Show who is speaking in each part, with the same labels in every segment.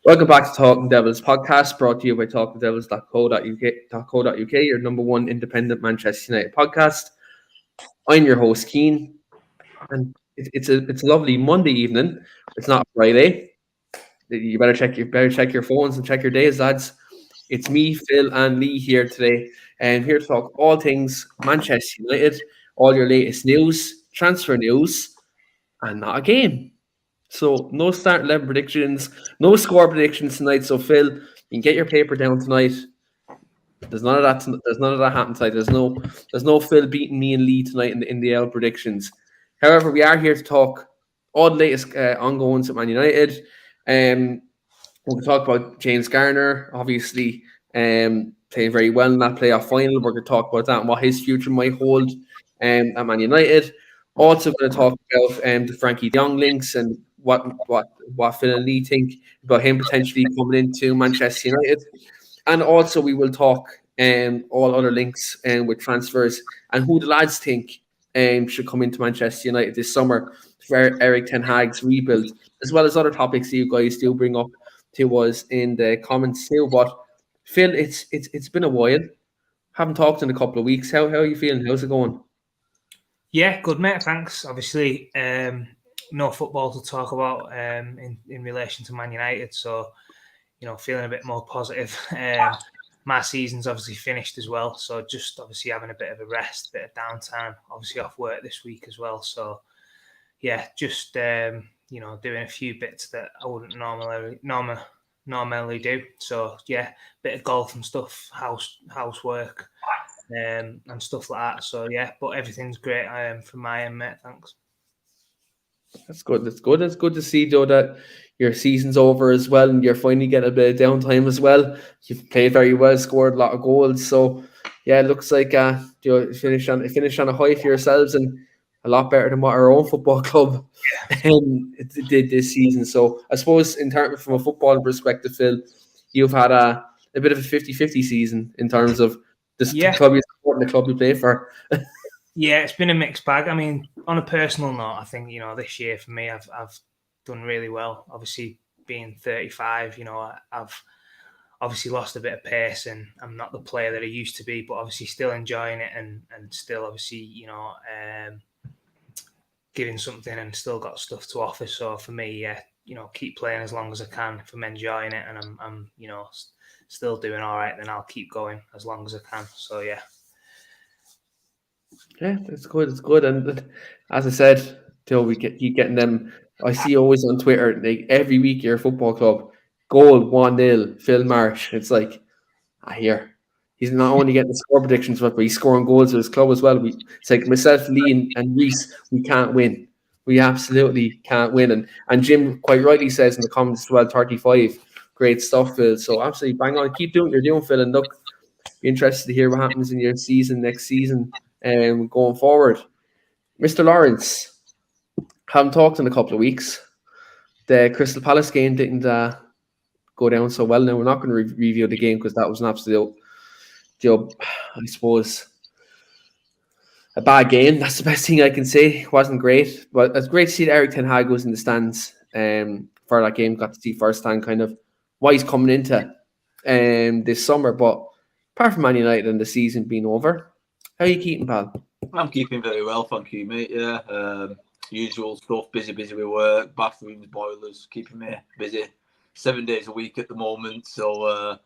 Speaker 1: Welcome back to Talking Devils podcast, brought to you by talkingdevils.co.uk, your number one independent Manchester United podcast. I'm your host, Keane, and it's a lovely Monday evening. It's not Friday. You better check your phones and check your days, lads. It's me, Phil, and Lee here today, and here to talk all things Manchester United, all your latest news, transfer news, and not a game. So no start 11 predictions, no score predictions tonight. So Phil, you can get your paper down tonight. There's none of that. There's none of that happening tonight. There's no Phil beating me and Lee tonight in the L predictions. However, we are here to talk all the latest ongoings at Man United. We can talk about James Garner, obviously playing very well in that playoff final. We're going to talk about that and what his future might hold at Man United. Also going to talk about the Frankie Jong links and what Phil and Lee think about him potentially coming into Manchester United. And also we will talk all other links with transfers and who the lads think should come into Manchester United this summer for Erik Ten Hag's rebuild, as well as other topics that you guys do bring up to us in the comments too. But Phil, it's been a while. Haven't talked in a couple of weeks. How are you feeling? How's it going?
Speaker 2: Yeah, good, mate. Thanks. Obviously, no football to talk about in relation to Man United, so feeling a bit more positive. My season's obviously finished as well, so just obviously having a bit of a rest, a bit of downtime. Obviously off work this week as well, so yeah, just doing a few bits that I wouldn't normally do. So yeah, bit of golf and stuff, housework. And stuff like that. So yeah, but everything's great from my end, mate. Thanks.
Speaker 1: That's good. That's good. It's good to see, Joe, that your season's over as well, and you're finally getting a bit of downtime as well. You've played very well, scored a lot of goals. So yeah, it looks like finish on a high for yourselves and a lot better than what our own football club did this season. So I suppose in terms from a football perspective, Phil, you've had a bit of a 50-50 season in terms of the club you support and the club you play for.
Speaker 2: Yeah, it's been a mixed bag. I mean, on a personal note, I think this year for me, I've done really well. Obviously, being 35, I've obviously lost a bit of pace, and I'm not the player that I used to be. But obviously, still enjoying it, and still obviously, giving something, and still got stuff to offer. So for me, yeah, keep playing as long as I can. If I'm enjoying it, and I'm still doing all right, then I'll keep going as long as I can. So yeah.
Speaker 1: Yeah, it's good. It's good, and as I said, till we keep getting them. I see always on Twitter, like every week, your football club goal 1-0, Phil Marsh. It's like, he's not only getting the score predictions, but he's scoring goals for his club as well. It's like myself, Lee, and Reese. We can't win. We absolutely can't win. And Jim quite rightly says in the comments 12:35, great stuff, Phil. So absolutely bang on. Keep doing what you're doing, Phil, and look, be interested to hear what happens in your season next season. Going forward, Mr. Lawrence, haven't talked in a couple of weeks. The Crystal Palace game didn't go down so well. Now we're not going to review the game because that was an absolute, I suppose, a bad game. That's the best thing I can say. It wasn't great, but it's great to see that Erik Ten Hag was in the stands for that game. Got to see firsthand kind of what he's coming into this summer. But apart from Man United and the season being over, how are you keeping, pal?
Speaker 3: I'm keeping very well, thank you, mate. Yeah, usual stuff, busy with work, bathrooms, boilers, keeping me busy 7 days a week at the moment. So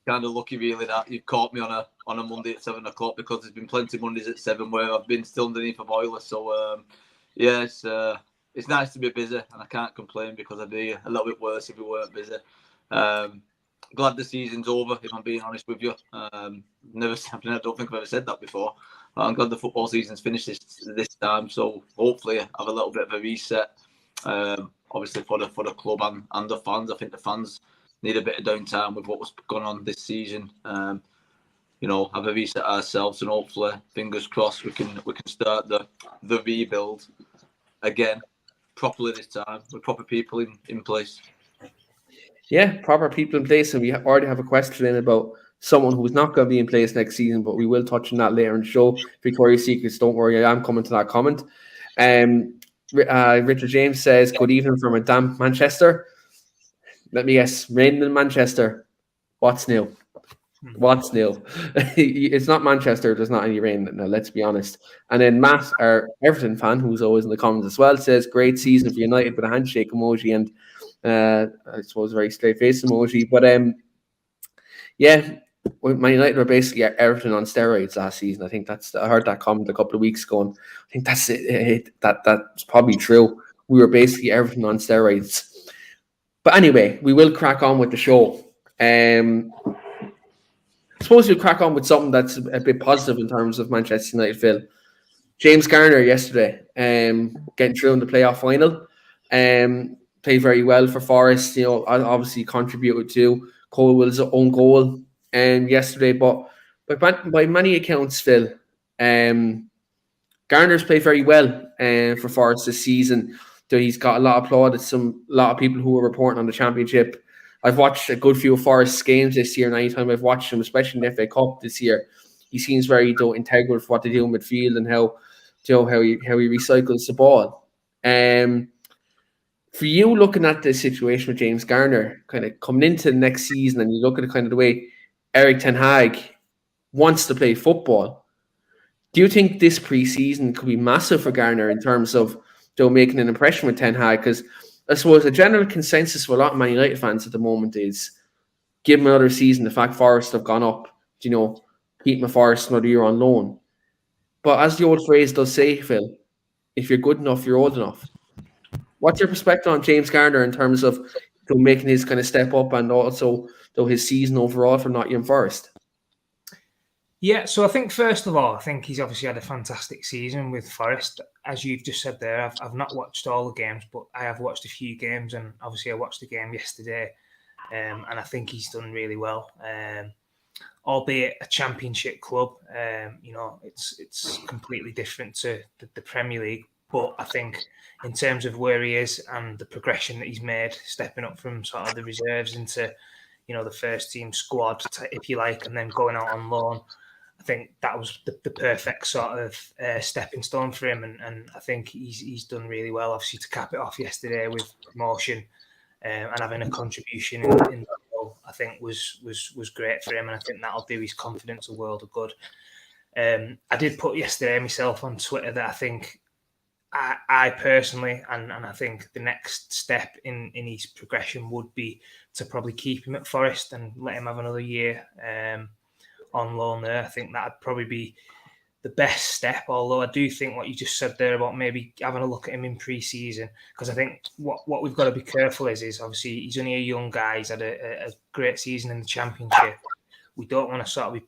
Speaker 3: kind of lucky really that you've caught me on a Monday at 7 o'clock, because there's been plenty of Mondays at 7 where I've been still underneath a boiler. So yeah, it's nice to be busy, and I can't complain because I'd be a little bit worse if we weren't busy. Glad the season's over, if I'm being honest with you. I don't think I've ever said that before. I'm glad the football season's finished this time, so hopefully have a little bit of a reset. Obviously for the club and the fans. I think the fans need a bit of downtime with what was going on this season. Have a reset ourselves, and hopefully, fingers crossed, we can start the rebuild again properly this time with proper people in place.
Speaker 1: Yeah, proper people in place, and we already have a question in about someone who's not going to be in place next season, but we will touch on that later in the show. Victoria's Secrets, don't worry, I am coming to that comment. Richard James says, good evening from a damp Manchester. Let me guess. Raining in Manchester. What's new? What's new? It's not Manchester. There's not any rain now. Let's be honest. And then Matt, our Everton fan, who's always in the comments as well, says great season for United with a handshake emoji and I suppose a very straight face emoji. But yeah, Man United were basically Everton on steroids last season. I think I heard that comment a couple of weeks ago, and I think that's it. That's probably true. We were basically Everton on steroids. But anyway, we will crack on with the show. I suppose we'll crack on with something that's a bit positive in terms of Manchester United, Phil. James Garner yesterday, getting through in the playoff final, played very well for Forest. Obviously contributed to Colwell's own goal yesterday. But by many accounts, Phil, Garner's played very well for Forest this season. So he's got a lot of plaudits. A lot of people who are reporting on the Championship. I've watched a good few of Forest's games this year, and anytime I've watched him, especially in the FA Cup this year, he seems very integral for what they do in midfield and how he recycles the ball. For you, looking at the situation with James Garner, kind of coming into the next season, and you look at kind of the way Erik Ten Hag wants to play football, do you think this pre-season could be massive for Garner in terms of making an impression with Ten Hag? Because I suppose the general consensus for a lot of Man United fans at the moment is give him another season. The fact Forest have gone up, keep him a Forest another year on loan. But as the old phrase does say, Phil, if you're good enough, you're old enough. What's your perspective on James Garner in terms of making his kind of step up and also his season overall for Nottingham Forest?
Speaker 2: Yeah, so I think first of all, I think he's obviously had a fantastic season with Forest. As you've just said there, I've not watched all the games, but I have watched a few games, and obviously I watched the game yesterday, and I think he's done really well. Albeit a Championship club, it's completely different to the Premier League. But I think in terms of where he is and the progression that he's made, stepping up from sort of the reserves into, the first team squad, if you like, and then going out on loan, I think that was the perfect sort of stepping stone for him, and I think he's done really well. Obviously, to cap it off yesterday with promotion and having a contribution in the goal, I think was great for him, and I think that'll do his confidence a world of good. I did put yesterday myself on Twitter that I think I personally, and I think the next step in his progression would be to probably keep him at Forest and let him have another year on loan there. I think that'd probably be the best step, although I do think what you just said there about maybe having a look at him in pre-season, because I think what we've got to be careful is obviously he's only a young guy. He's had a great season in the Championship. We don't want to sort of be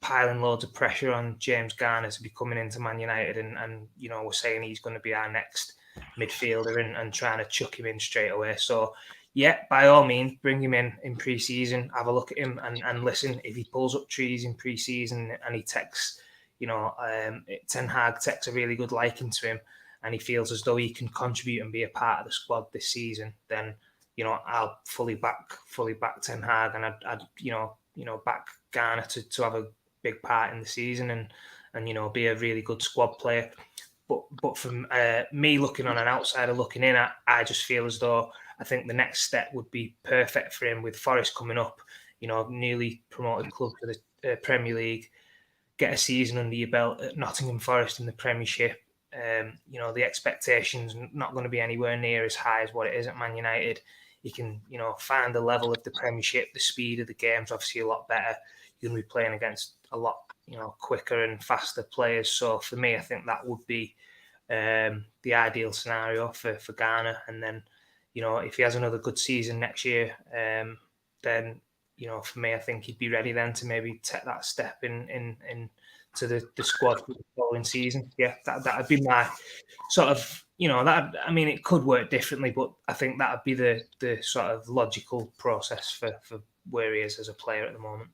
Speaker 2: piling loads of pressure on James Garner to be coming into Man United and we're saying he's going to be our next midfielder and trying to chuck him in straight away. So yeah, by all means, bring him in pre-season, have a look at him and listen. If he pulls up trees in pre-season and he takes, Ten Hag takes a really good liking to him and he feels as though he can contribute and be a part of the squad this season, then, I'll fully back Ten Hag and I'd back Garner to have a big part in the season and be a really good squad player. But from me looking on an outsider looking in, I just feel as though I think the next step would be perfect for him with Forest coming up, newly promoted club to the Premier League, get a season under your belt at Nottingham Forest in the Premiership. The expectations not going to be anywhere near as high as what it is at Man United. You can, find the level of the Premiership, the speed of the game's obviously a lot better. You're going to be playing against a lot, quicker and faster players. So for me, I think that would be the ideal scenario for Garner. And then, if he has another good season next year, then, for me, I think he'd be ready then to maybe take that step in to the squad for the following season. Yeah, that would be my sort of, it could work differently, but I think that would be the sort of logical process for where he is as a player at the moment.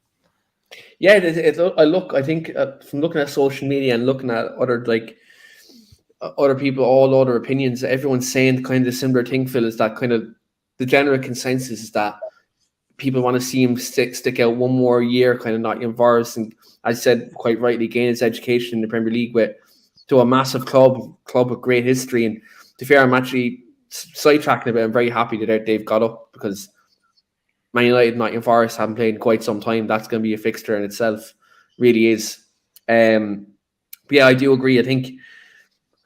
Speaker 1: Yeah, I think from looking at social media and looking at other people, all other opinions, everyone's saying kind of the similar thing, Phil, is that kind of the general consensus is that people want to see him stick out one more year, kind of Nottingham Forest, and as I said quite rightly, gain his education in the Premier League to a massive club with great history. And to be fair, I'm actually sidetracking a bit. I'm very happy that they've got up because Man United and Nottingham Forest haven't played in quite some time. That's going to be a fixture in itself. Really is. But yeah, I do agree. I think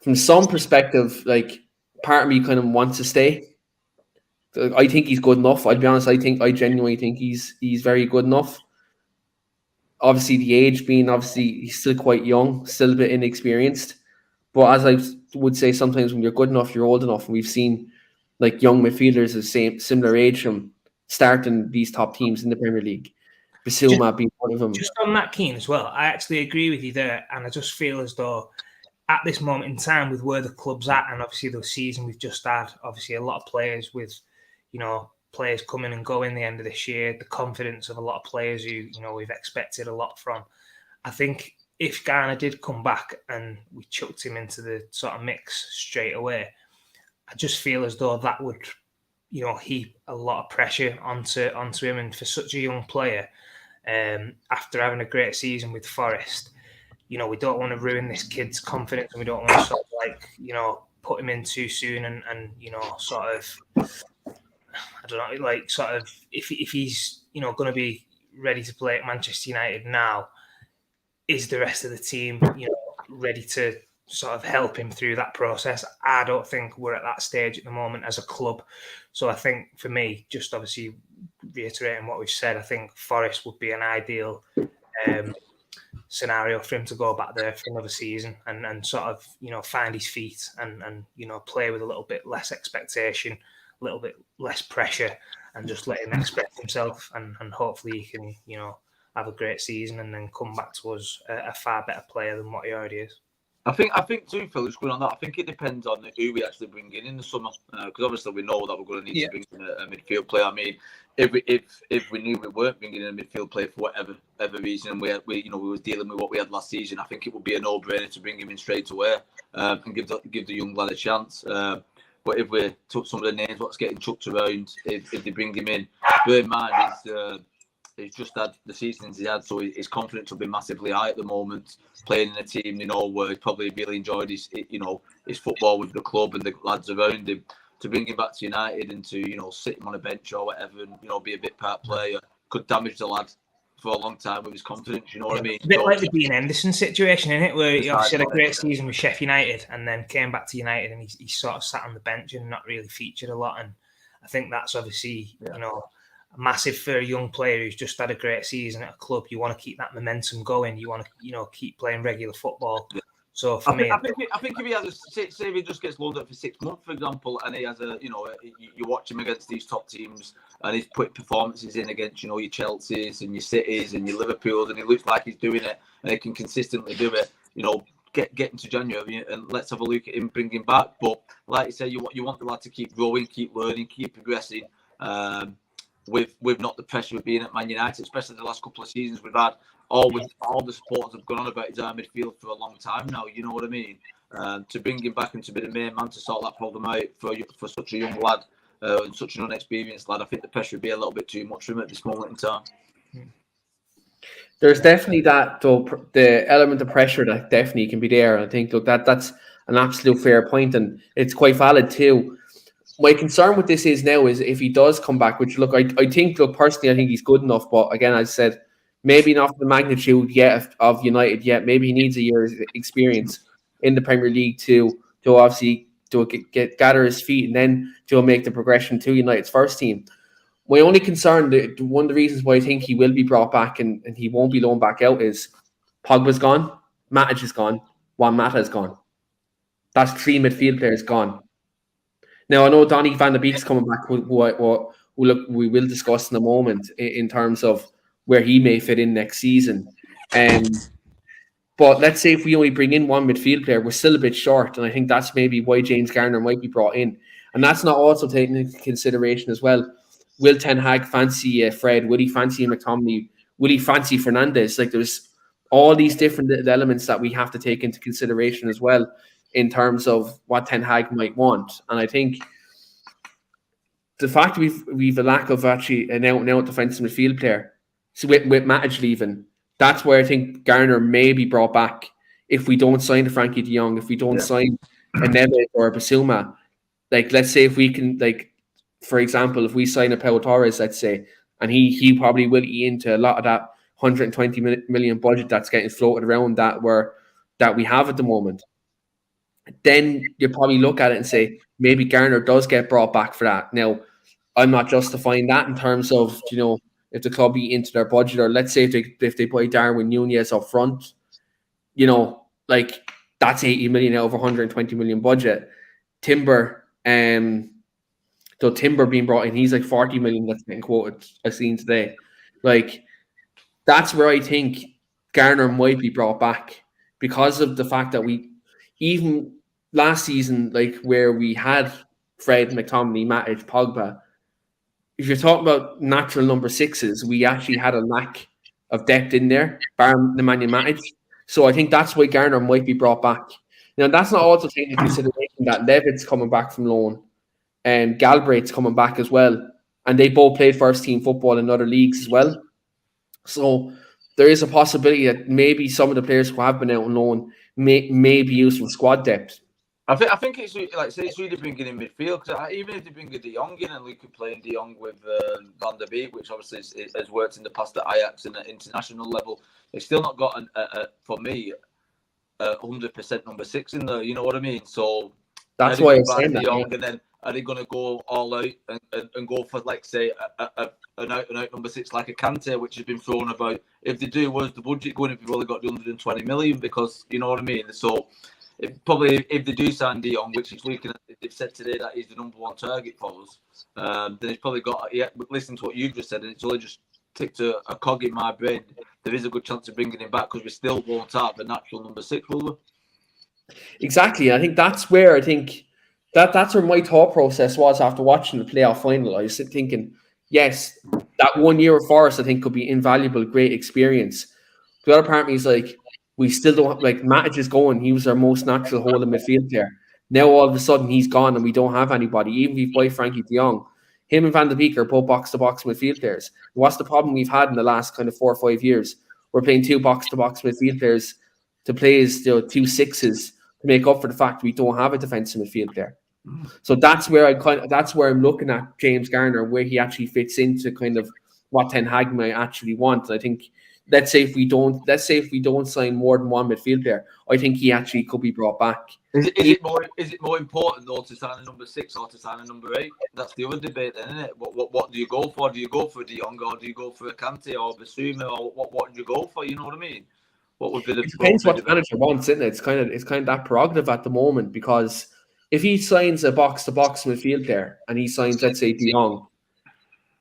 Speaker 1: from some perspective, like part of me kind of wants to stay. I think he's good enough. I'll be honest. I genuinely think he's very good enough. Obviously, the age being he's still quite young, still a bit inexperienced. But as I would say, sometimes when you're good enough, you're old enough. And we've seen like young midfielders of similar age from starting these top teams in the Premier League. Bissouma being one of them.
Speaker 2: Just on that, Keane, as well, I actually agree with you there. And I just feel as though at this moment in time, with where the club's at, and obviously the season we've just had, obviously a lot of players with, players coming and going the end of this year, the confidence of a lot of players who, we've expected a lot from. I think if Garner did come back and we chucked him into the sort of mix straight away, I just feel as though that would, heap a lot of pressure onto him. And for such a young player, after having a great season with Forest, we don't want to ruin this kid's confidence, and we don't want to sort of put him in too soon and sort of, I don't know, like sort of if he's, going to be ready to play at Manchester United now, is the rest of the team, ready to sort of help him through that process? I don't think we're at that stage at the moment as a club. So I think for me, just obviously reiterating what we've said, I think Forest would be an ideal scenario for him to go back there for another season and sort of, find his feet and play with a little bit less expectation, a little bit less pressure, and just let him express himself. And hopefully he can, have a great season and then come back to us a far better player than what he already is.
Speaker 3: I think too, Phil, just going on that, I think it depends on who we actually bring in the summer, because obviously we know that we're going to need to bring in a midfield player. I mean, if we knew we weren't bringing in a midfield player for whatever reason, and we were dealing with what we had last season, I think it would be a no-brainer to bring him in straight away and give the young lad a chance. But if we took some of the names, what's getting chucked around, if they bring him in, bear in mind he's just had the seasons he had, so his confidence will be massively high at the moment. Playing in a team, where he probably really enjoyed his football with the club and the lads around him. To bring him back to United and to sit him on a bench or whatever and be a bit part player could damage the lad for a long time with his confidence. You know what I mean?
Speaker 2: A bit like the Dean Henderson situation, isn't it? Where he obviously had a great season with Sheffield United and then came back to United and he sort of sat on the bench and not really featured a lot. And I think that's obviously massive for a young player who's just had a great season at a club. You want to keep that momentum going. You want to, keep playing regular football. Yeah. So for me,
Speaker 3: I think if he has say if he just gets loaned up for 6 months, for example, and he has you watch him against these top teams, and he's put performances in against your Chelseas and your Cities and your Liverpools, and he looks like he's doing it, and he can consistently do it. Get into January and let's have a look at him, bring him back. But like you say, you want the lad to keep growing, keep learning, keep progressing. With not the pressure of being at Man United, especially the last couple of seasons we've had, all the supporters have gone on about his midfield for a long time now. You know what I mean? To bring him back and to be the main man to sort that problem out for such a young lad, such an unexperienced lad, I think the pressure would be a little bit too much for him at this moment in time.
Speaker 1: There's definitely that, though, the element of pressure that definitely can be there. I think that's an absolute fair point, and it's quite valid too. My concern with this is if he does come back, which I think personally, I think he's good enough. But again, as I said, maybe not the magnitude yet of United yet. Maybe he needs a year's experience in the Premier League to obviously gather his feet and then to make the progression to United's first team. My only concern, one of the reasons why I think he will be brought back and he won't be loaned back out is Pogba's gone, Matic is gone, Juan Mata is gone. That's 3 midfield players gone. Now, I know Donny Van De Beek's coming back, who we will discuss in a moment in terms of where he may fit in next season. But let's say if we only bring in 1 midfield player, we're still a bit short. And I think that's maybe why James Garner might be brought in. And that's not also taken into consideration as well. Will Ten Hag fancy Fred? Will he fancy McTominay? Will he fancy Fernandes? Like, there's all these different elements that we have to take into consideration as well, in terms of what Ten Hag might want. And I think the fact we've a lack of actually an out defensive midfield player, so with Matic leaving, that's where I think Garner may be brought back if we don't sign a Frankie de Jong, if we don't sign a Neves or a Bissouma. Like, let's say if we can, like, for example, if we sign a Pau Torres, let's say, and he probably will eat into a lot of that 120 million budget that's getting floated around that we have at the moment. Then you probably look at it and say maybe Garner does get brought back for that. Now, I'm not justifying that in terms of if the club eat into their budget, or let's say if they buy Darwin Nunez up front, like that's 80 million out of 120 million budget. Timber, so Timber being brought in, he's like 40 million that's getting quoted. I've seen today. Like that's where I think Garner might be brought back because of the fact that we even last season, like where we had Fred, McTominay, Matic, Pogba. If you're talking about natural number sixes, we actually had a lack of depth in there, bar Nemanja Matic. So I think that's why Garner might be brought back. Now, that's not also taking into consideration that Levitt's coming back from loan and Galbraith's coming back as well. And they both played first-team football in other leagues as well. So there is a possibility that maybe some of the players who have been out on loan may be used for squad depth.
Speaker 3: I think it's like say it's really bringing in midfield, because even if they bring a De Jong in and we could play in De Jong with Van De Beek, which obviously has worked in the past at Ajax and at international level, they've still not got for me 100% number 6 in there. You know what I mean? So
Speaker 1: that's why I'm saying that.
Speaker 3: Yeah. And then are they going to go all out and go for, like, say, an out number 6 like a Kante, which has been thrown about? If they do, where's the budget going if you've only got the 120 million? Because you know what I mean. So. Probably if they do sign De Jong, which is looking at, they've said today that he's the number 1 target for us, then he's probably got, listen to what you've just said, and it's only just ticked a cog in my brain. There is a good chance of bringing him back because we still won't have the natural number 6, will we?
Speaker 1: Exactly. I think that's where that's where my thought process was after watching the playoff final. I was thinking, yes, that 1 year of Forest I think could be invaluable, great experience. The other part of me is like, we still don't, like, Matic is going. He was our most natural hole in midfield there. Now all of a sudden he's gone and we don't have anybody. Even if we buy Frankie de Jong, him and Van de Beek are both box-to-box midfield players. What's the problem we've had in the last kind of 4 or 5 years? We're playing 2 box-to-box midfield players to play as 2 sixes to make up for the fact we don't have a defensive midfield there. So that's where I'm looking at James Garner, where he actually fits into kind of what Ten Hag might actually want. I think. Let's say if we don't sign more than one midfield player, I think he actually could be brought back.
Speaker 3: Is it more important though to sign a number 6 or to sign a number 8? That's the other debate, then, isn't it? What do you go for? Do you go for De Jong or do you go for a Kante or Basuma, or what do you go for? You know what I mean? What would be the? It
Speaker 1: depends what the manager wants, isn't it? It's kind of that prerogative at the moment, because if he signs a box-to-box midfield player and he signs, let's say, De Jong,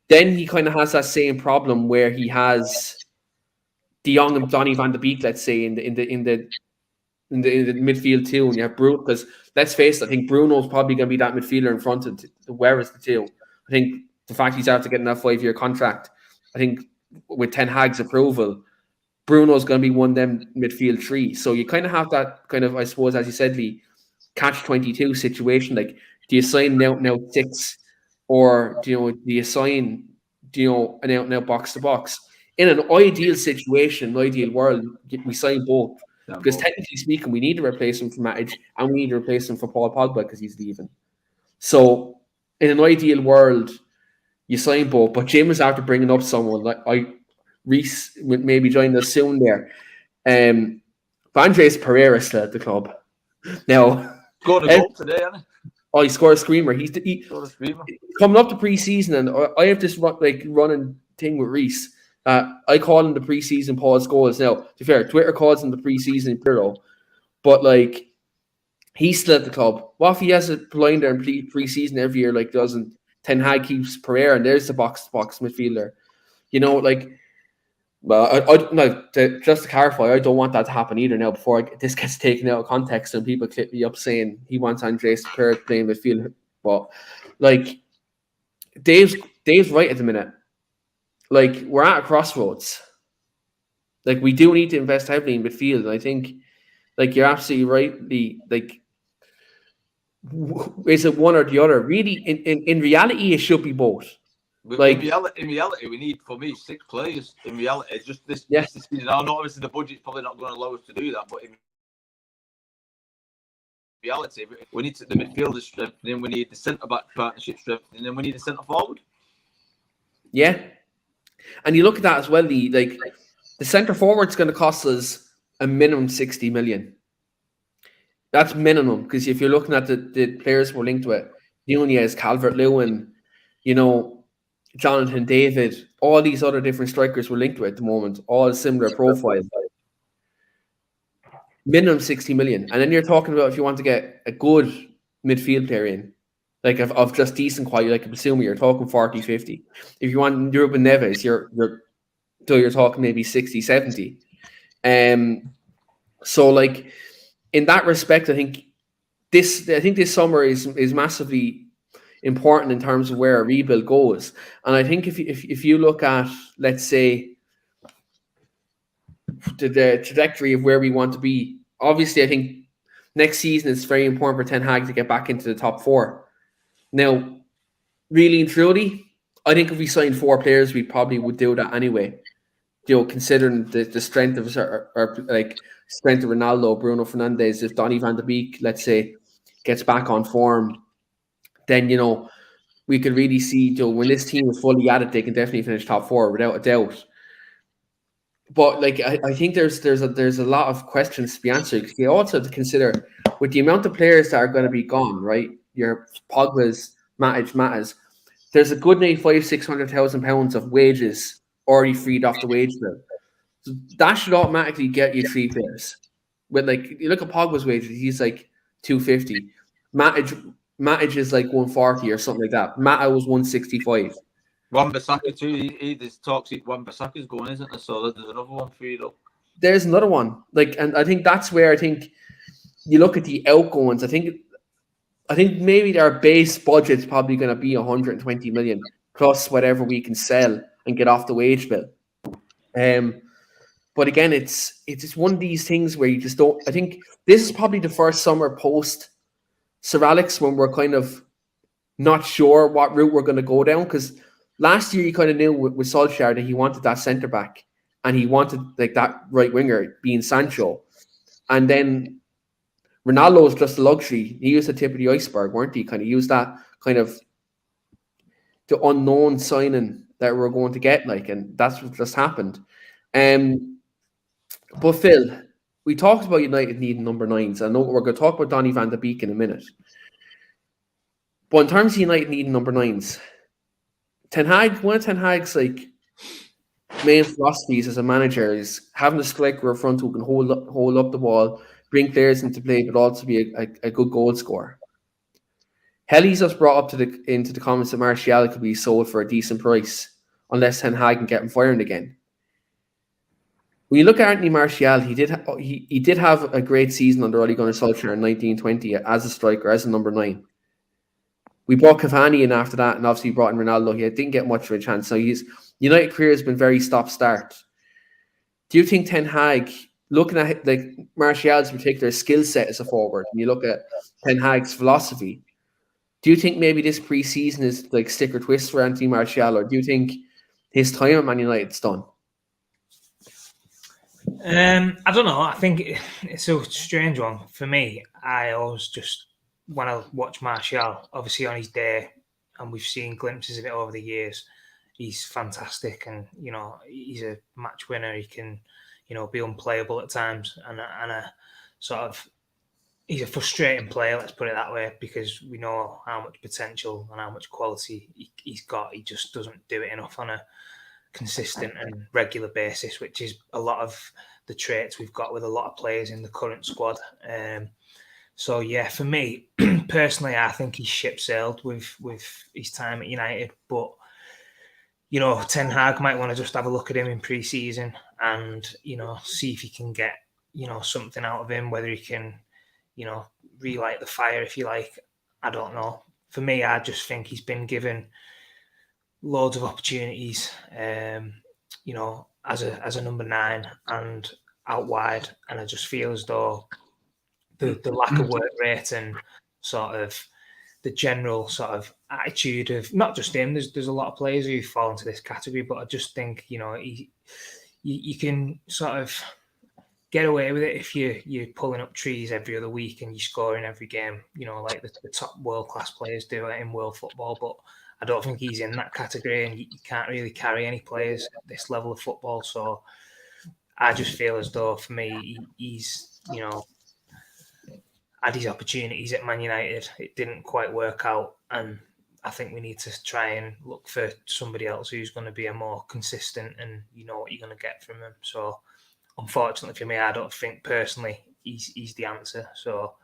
Speaker 1: then he kind of has that same problem where he has De Jong and Donny Van De Beek, let's say, in the midfield too, and you have Bruno. Because let's face it, I think Bruno's probably going to be that midfielder in front of whereas the two. I think the fact he's after getting that 5-year contract, I think with Ten Hag's approval, Bruno's going to be one of them midfield 3. So you kind of have that kind of, I suppose, as you said, Lee, catch-22 situation. Like, do you sign now 6, or do you sign an out box-to-box? In an ideal situation, ideal world, we sign both. Because technically speaking, we need to replace him for Matic and we need to replace him for Paul Pogba because he's leaving. So in an ideal world, you sign both. But Jim is after bringing up someone like Reece maybe join us soon there. Andres Pereira still at the club. Now,
Speaker 3: scored a goal today, hasn't he?
Speaker 1: Oh, he scored a screamer. He
Speaker 3: scored a screamer.
Speaker 1: Coming up to pre-season, and I have this running thing with Reece. I call him the preseason Paul Scholes. Now, to be fair, Twitter calls him the preseason Pirlo, but like he's still at the club. What if he has a blinder and preseason every year, like doesn't Ten Hag keeps Pereira, and there's the box-to-box midfielder? Just to clarify, I don't want that to happen either. Now, before this gets taken out of context and people clip me up saying he wants Andres Pereira playing midfield, but like Dave's right at the minute. Like, we're at a crossroads. Like, we do need to invest heavily in midfield. And I think, like, you're absolutely right. Is it one or the other? Really, in reality, it should be both.
Speaker 3: In reality, we need, for me, 6 players. In reality, it's just this season. I know obviously the budget's probably not going to allow us to do that, but in reality, we need the midfielder strength, and then we need the centre-back partnership strength, and then we need the centre-forward.
Speaker 1: Yeah. And you look at that as well, the centre forward's going to cost us a minimum 60 million. That's minimum, because if you're looking at the players we're linked to it, Nunez, Calvert-Lewin, Jonathan David, all these other different strikers we're linked to at the moment, all similar profile. Minimum 60 million. And then you're talking about if you want to get a good midfield player in, like of just decent quality, like Basuma, you're talking 40, 50. If you want Ruben Neves, you're talking maybe 60, 70. So like in that respect, I think this summer is massively important in terms of where a rebuild goes. And I think if you look at, let's say, the trajectory of where we want to be, obviously I think next season it's very important for Ten Hag to get back into the top 4. Now, really and truly, I think if we signed 4 players, we probably would do that anyway. Considering the strength of our strength of Ronaldo, Bruno Fernandes, if Donny Van De Beek, let's say, gets back on form, then we could really see when this team is fully at it, they can definitely finish top 4 without a doubt. But I think there's a lot of questions to be answered. You also have to consider with the amount of players that are going to be gone, right? Your Pogba's, Matas. There's a good nearly £500,000-600,000 of wages already freed off the wage bill. So that should automatically get you 3 players. But you look at Pogba's wages, he's like 250. Matic is like 140 or something like that. Mata was 165.
Speaker 3: Wan-Bissaka too. There's talks Wan-Bissaka's going, isn't there? So there's another one freed up.
Speaker 1: There's another one. And I think that's where I think you look at the outgoings. I think maybe their base budget's probably going to be 120 million plus whatever we can sell and get off the wage bill. But again, it's just one of these things where you just don't. I think this is probably the first summer post Sir Alex when we're kind of not sure what route we're going to go down, because last year you kind of knew with Solskjaer that he wanted that centre back and he wanted that right winger being Sancho, and then Ronaldo was just a luxury. He used the tip of the iceberg, weren't he? Kind of used that kind of the unknown signing that we're going to get, and that's what just happened. But Phil, we talked about United needing number 9s. I know we're going to talk about Donny Van De Beek in a minute. But in terms of United needing number 9s, one of Ten Hag's main philosophies as a manager is having a striker up front who can hold up the ball, bring players into play, but also be a good goal scorer. Helly's just brought up into the comments that Martial could be sold for a decent price unless Ten Hag can get him firing again. When you look at Anthony Martial, he did have a great season under Ole Gunnar Solskjaer in 1920 as a striker, as a number 9. We brought Cavani in after that, and obviously brought in Ronaldo. He didn't get much of a chance. So his United career has been very stop-start. Do you think Ten Hag, looking at Martial's particular skill set as a forward, and you look at Ten Hag's philosophy, do you think maybe this pre-season is stick or twist for Anthony Martial, or do you think his time at Man United's done?
Speaker 2: I don't know. I think it's a strange one. For me, I always just, when I watch Martial, obviously on his day, and we've seen glimpses of it over the years, he's fantastic, and he's a match winner. He can be unplayable at times, and a sort of, he's a frustrating player, let's put it that way, because we know how much potential and how much quality he's got. He just doesn't do it enough on a consistent and regular basis, which is a lot of the traits we've got with a lot of players in the current squad. So yeah, for me personally, I think he's ship sailed with his time at United. But Ten Hag might want to just have a look at him in pre-season and see if he can get something out of him, whether he can relight the fire, if you like. I don't know. For me, I just think he's been given loads of opportunities, as a number 9 and out wide, and I just feel as though the lack of work rate and sort of the general sort of attitude of not just him. There's a lot of players who fall into this category, but I just think you can sort of get away with it if you're pulling up trees every other week and you're scoring every game, like the top world class players do in world football. But I don't think he's in that category, and you can't really carry any players at this level of football. So I just feel as though, for me, he's, had his opportunities at Man United. It didn't quite work out, and I think we need to try and look for somebody else who's going to be a more consistent, and you know what you're going to get from him. So unfortunately for me, I don't think personally he's the answer. So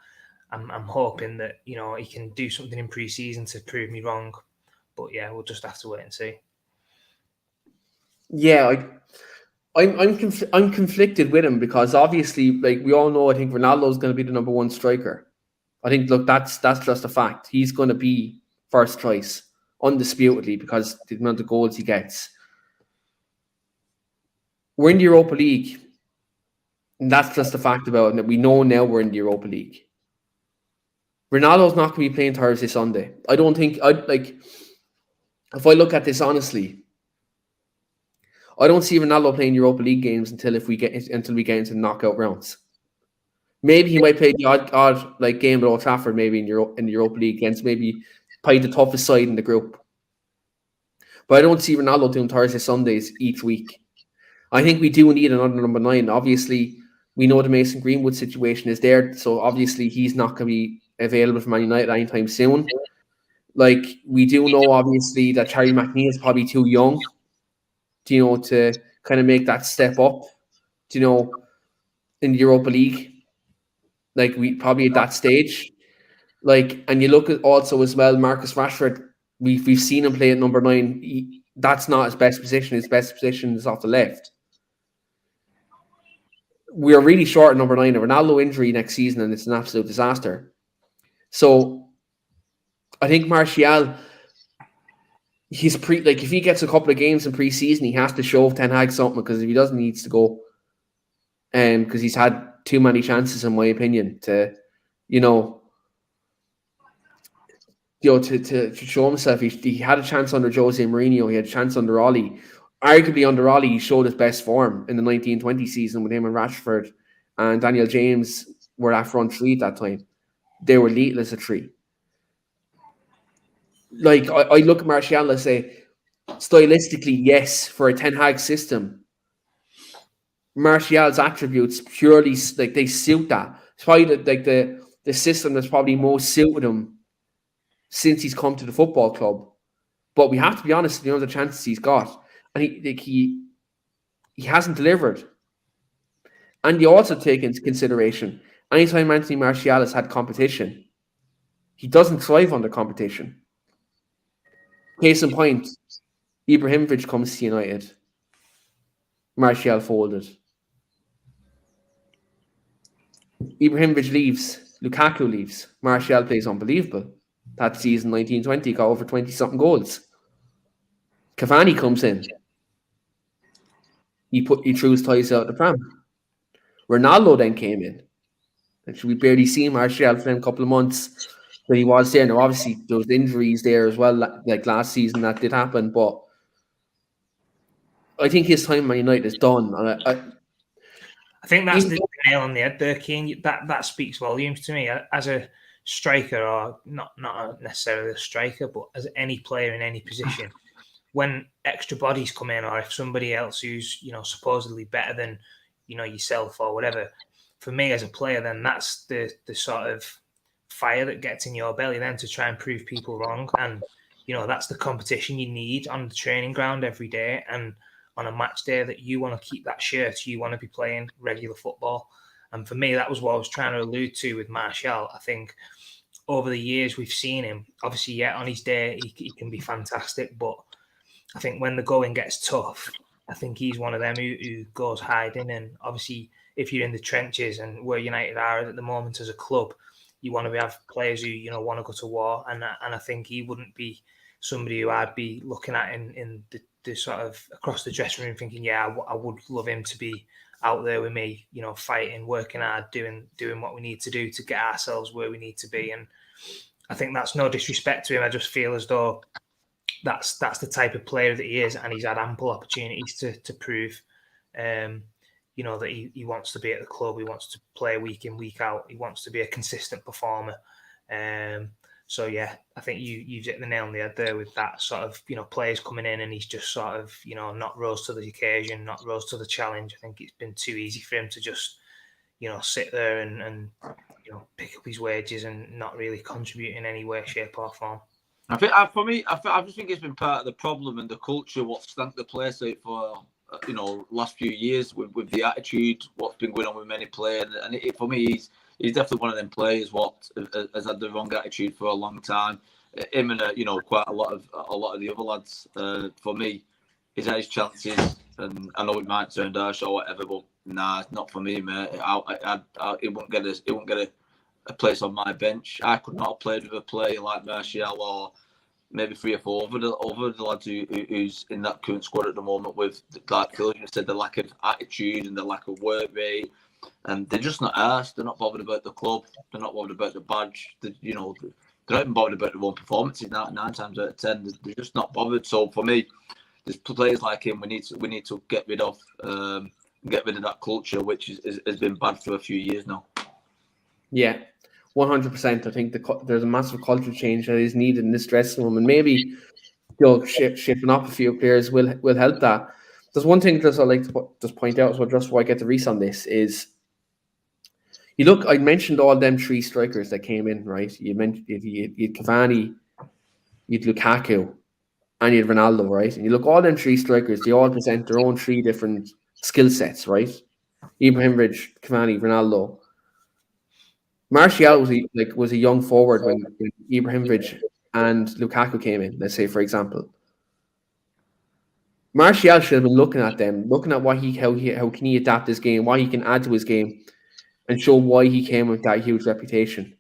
Speaker 2: I'm hoping that he can do something in pre-season to prove me wrong. But yeah, we'll just have to wait and see.
Speaker 1: Yeah, I'm conflicted with him because obviously, like we all know, I think Ronaldo's going to be the number one striker. I think, look, that's just a fact. He's going to be first choice, undisputedly, because the amount of goals he gets. We're in the Europa League, and that's just a fact about it. That we know now we're in the Europa League. Ronaldo's not going to be playing Thursday, Sunday. I don't think if I look at this honestly, I don't see Ronaldo playing Europa League games until we get into the knockout rounds. Maybe he might play the odd like game at Old Trafford, maybe in the Europa League against maybe probably the toughest side in the group. But I don't see Ronaldo doing Thursday, Sundays each week. I think we do need another number 9. Obviously, we know the Mason Greenwood situation is there, so obviously he's not going to be available for Man United anytime soon. Like, we do know, obviously, that Charlie McNeil is probably too young, to kind of make that step up, in the Europa League. Like, we probably at that stage. Like, and you look at also as well, Marcus Rashford, we've seen him play at number 9. That's not his best position. His best position is off the left. We're really short at number 9. A Ronaldo injury next season, and it's an absolute disaster. So I think Martial, if he gets a couple of games in pre-season, he has to show Ten Hag something, because if he doesn't, he needs to go. Because he's had too many chances, in my opinion, to show himself. He had a chance under Jose Mourinho. He had a chance under Ollie. Arguably under Ollie, he showed his best form in the 1920 season with him and Rashford and Daniel James were at front three at that time. They were lethal as a three. Like, I look at Martial and say, stylistically, yes, for a Ten Hag system, Martial's attributes purely, like, they suit that. It's probably the system that's probably most suited him since he's come to the football club. But we have to be honest, the chances he's got. And he hasn't delivered. And you also take into consideration, anytime Anthony Martial has had competition, he doesn't thrive under competition. Case in point, Ibrahimovic comes to United. Martial folded. Ibrahimovic leaves. Lukaku leaves. Martial plays unbelievable. That season, 1920, got over 20-something goals. Cavani comes in. He threw his ties out the pram. Ronaldo then came in. And we barely seen Martial for a couple of months that he was there. Now, obviously, there was injuries there as well, like last season that did happen. But I think his time at United is done.
Speaker 2: I think that's the nail on the head there, Keane. That speaks volumes to me. As a striker, or not necessarily a striker, but as any player in any position, when extra bodies come in, or if somebody else who's supposedly better than yourself or whatever, for me as a player, then that's the sort of fire that gets in your belly then to try and prove people wrong. And that's the competition you need on the training ground every day, and on a match day that you want to keep that shirt, you want to be playing regular football. And for me, that was what I was trying to allude to with Martial. I think over the years we've seen him, obviously, yeah, on his day he can be fantastic, but I think when the going gets tough, I think he's one of them who goes hiding. And obviously, if you're in the trenches, and where United are at the moment as a club, you want to have players who want to go to war. And I think he wouldn't be somebody who I'd be looking at in the sort of across the dressing room thinking, yeah, I would love him to be out there with me, fighting, working hard, doing what we need to do to get ourselves where we need to be. And I think that's no disrespect to him. I just feel as though that's the type of player that he is, and he's had ample opportunities to prove, that he wants to be at the club. He wants to play week in, week out. He wants to be a consistent performer. So yeah, I think you've hit the nail on the head there with that sort of, players coming in and he's just sort of, not rose to the occasion, not rose to the challenge. I think it's been too easy for him to just, sit there and pick up his wages and not really contribute in any way, shape or form.
Speaker 3: I think for me, I just think it's been part of the problem and the culture what stank the place out for last few years with the attitude, what's been going on with many players, and for me, he's definitely one of them players what has had the wrong attitude for a long time. Him and quite a lot of the other lads. For me, he's had his chances, and I know it might turn harsh or whatever, but nah, it's not for me, mate. It won't get a place on my bench. I could not have played with a player like Martial or maybe 3 or 4 over the lads who's in that current squad at the moment with, like Phil just said, the lack of attitude and the lack of work rate. And they're just not asked. They're not bothered about the club. They're not bothered about the badge. They're not even bothered about their own performances. 9 times out of 10, they're just not bothered. So for me, there's players like him we need to get rid of. Get rid of that culture, which has been bad for a few years now.
Speaker 1: Yeah, 100%. I think there's a massive culture change that is needed in this dressing room, and maybe shipping up a few players will help that. There's one thing that I'd like to just point out, so just before I get to Reece on this, is I mentioned all them 3 strikers that came in, right? You mentioned you had Cavani, you had Lukaku, and you had Ronaldo, right? And you look all them 3 strikers, they all present their own 3 different skill sets, right? Ibrahimovic, Cavani, Ronaldo. Martial was a young forward when Ibrahimovic and Lukaku came in, let's say, for example. Martial should have been looking at them, looking at how can he adapt his game, what he can add to his game, and show why he came with that huge reputation.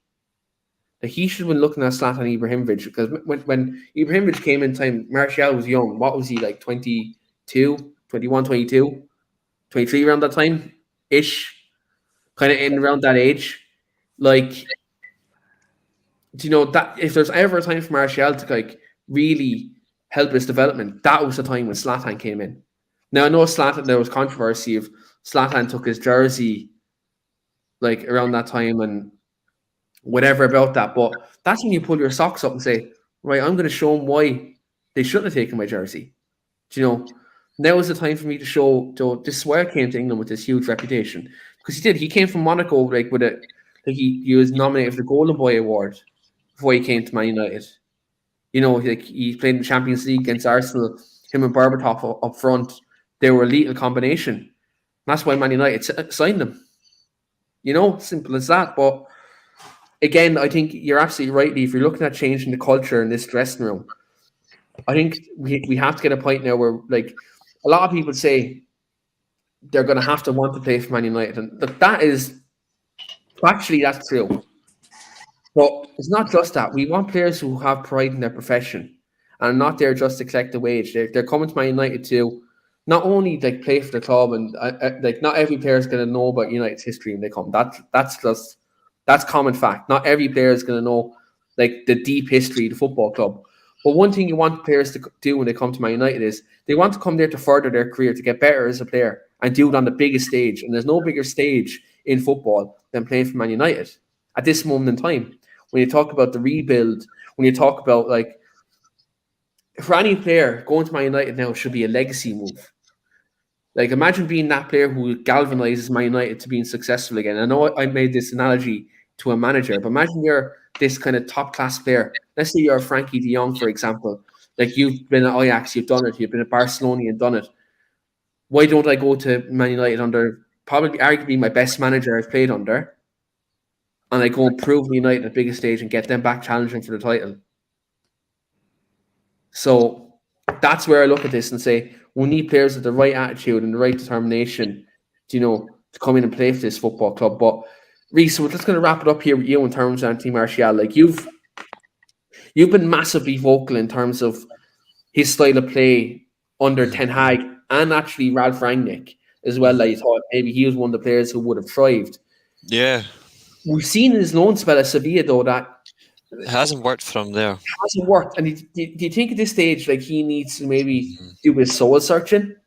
Speaker 1: Like, he should have been looking at Zlatan Ibrahimovic, because when Ibrahimovic came in time, Martial was young. What was he, like 22, 21, 22, 23 around that time ish, kind of in around that age. Like, do you know that if there's ever a time for Martial to really help his development, that was the time when Zlatan came in. Now I know there was controversy if Zlatan took his jersey around that time and whatever about that, but that's when you pull your socks up and say, right, I'm going to show them why they shouldn't have taken my jersey. Do you know? Now is the time for me to show. This is why I came to England with this huge reputation, because he did. He came from Monaco with it. He was nominated for the Golden Boy Award before he came to Man United. He played in the Champions League against Arsenal. Him and Berbatov up front, they were a lethal combination. That's why Man United signed him. Simple as that. But again, I think you're absolutely right, Lee. If you're looking at changing the culture in this dressing room, I think we have to get a point now where, a lot of people say they're going to have to want to play for Man United. And that is, actually, that's true. But it's not just that. We want players who have pride in their profession and are not there just to collect the wage. They're coming to Man United to not only play for the club, and not every player is going to know about United's history when they come. That's common fact. Not every player is going to know the deep history of the football club. But one thing you want players to do when they come to Man United is they want to come there to further their career, to get better as a player and do it on the biggest stage. And there's no bigger stage in football than playing for Man United at this moment in time. When you talk about the rebuild, when you talk about for any player going to Man United now should be a legacy move. Imagine being that player who galvanizes Man United to being successful again. I know I made this analogy to a manager, but imagine you're this kind of top class player. Let's say you're Frankie de Jong, for example. You've been at Ajax, you've done it. You've been at Barcelona and done it. Why don't I go to Man United under probably arguably my best manager I've played under, and I go and prove United at the biggest stage and get them back challenging for the title? So that's where I look at this and say we need players with the right attitude and the right determination, to come in and play for this football club. But Reece, we're just going to wrap it up here with you in terms of Anthony Martial. You've been massively vocal in terms of his style of play under Ten Hag and actually Ralph Rangnick as well. You thought maybe he was one of the players who would have thrived.
Speaker 4: Yeah.
Speaker 1: We've seen in his loan spell at Sevilla, though, that
Speaker 4: it hasn't worked from there.
Speaker 1: It hasn't worked. And do you think at this stage, he needs to maybe do his soul searching?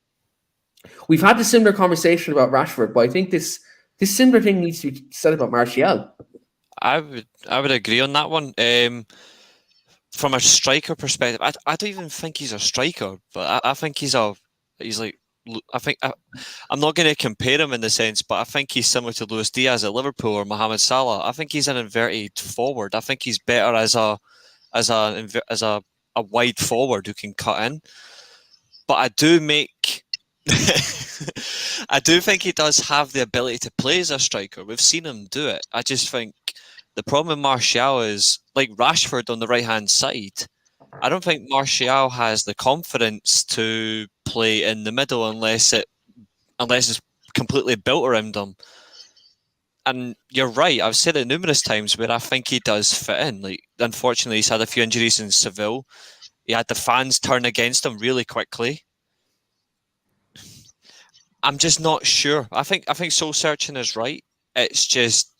Speaker 1: We've had a similar conversation about Rashford, but I think this similar thing needs to be said about Martial.
Speaker 4: I would agree on that one. from a striker perspective, I don't even think he's a striker, but I think he's like, I'm not going to compare him in the sense, but I think he's similar to Luis Diaz at Liverpool or Mohamed Salah. I think he's an inverted forward. I think he's better as a wide forward who can cut in. But I do think he does have the ability to play as a striker. We've seen him do it. I just think the problem with Martial is, like Rashford on the right-hand side, I don't think Martial has the confidence to play in the middle unless it's completely built around him. And you're right, I've said it numerous times where I think he does fit in. Like, unfortunately, he's had a few injuries in Seville. He had the fans turn against him really quickly. I'm just not sure. I think soul searching is right. It's just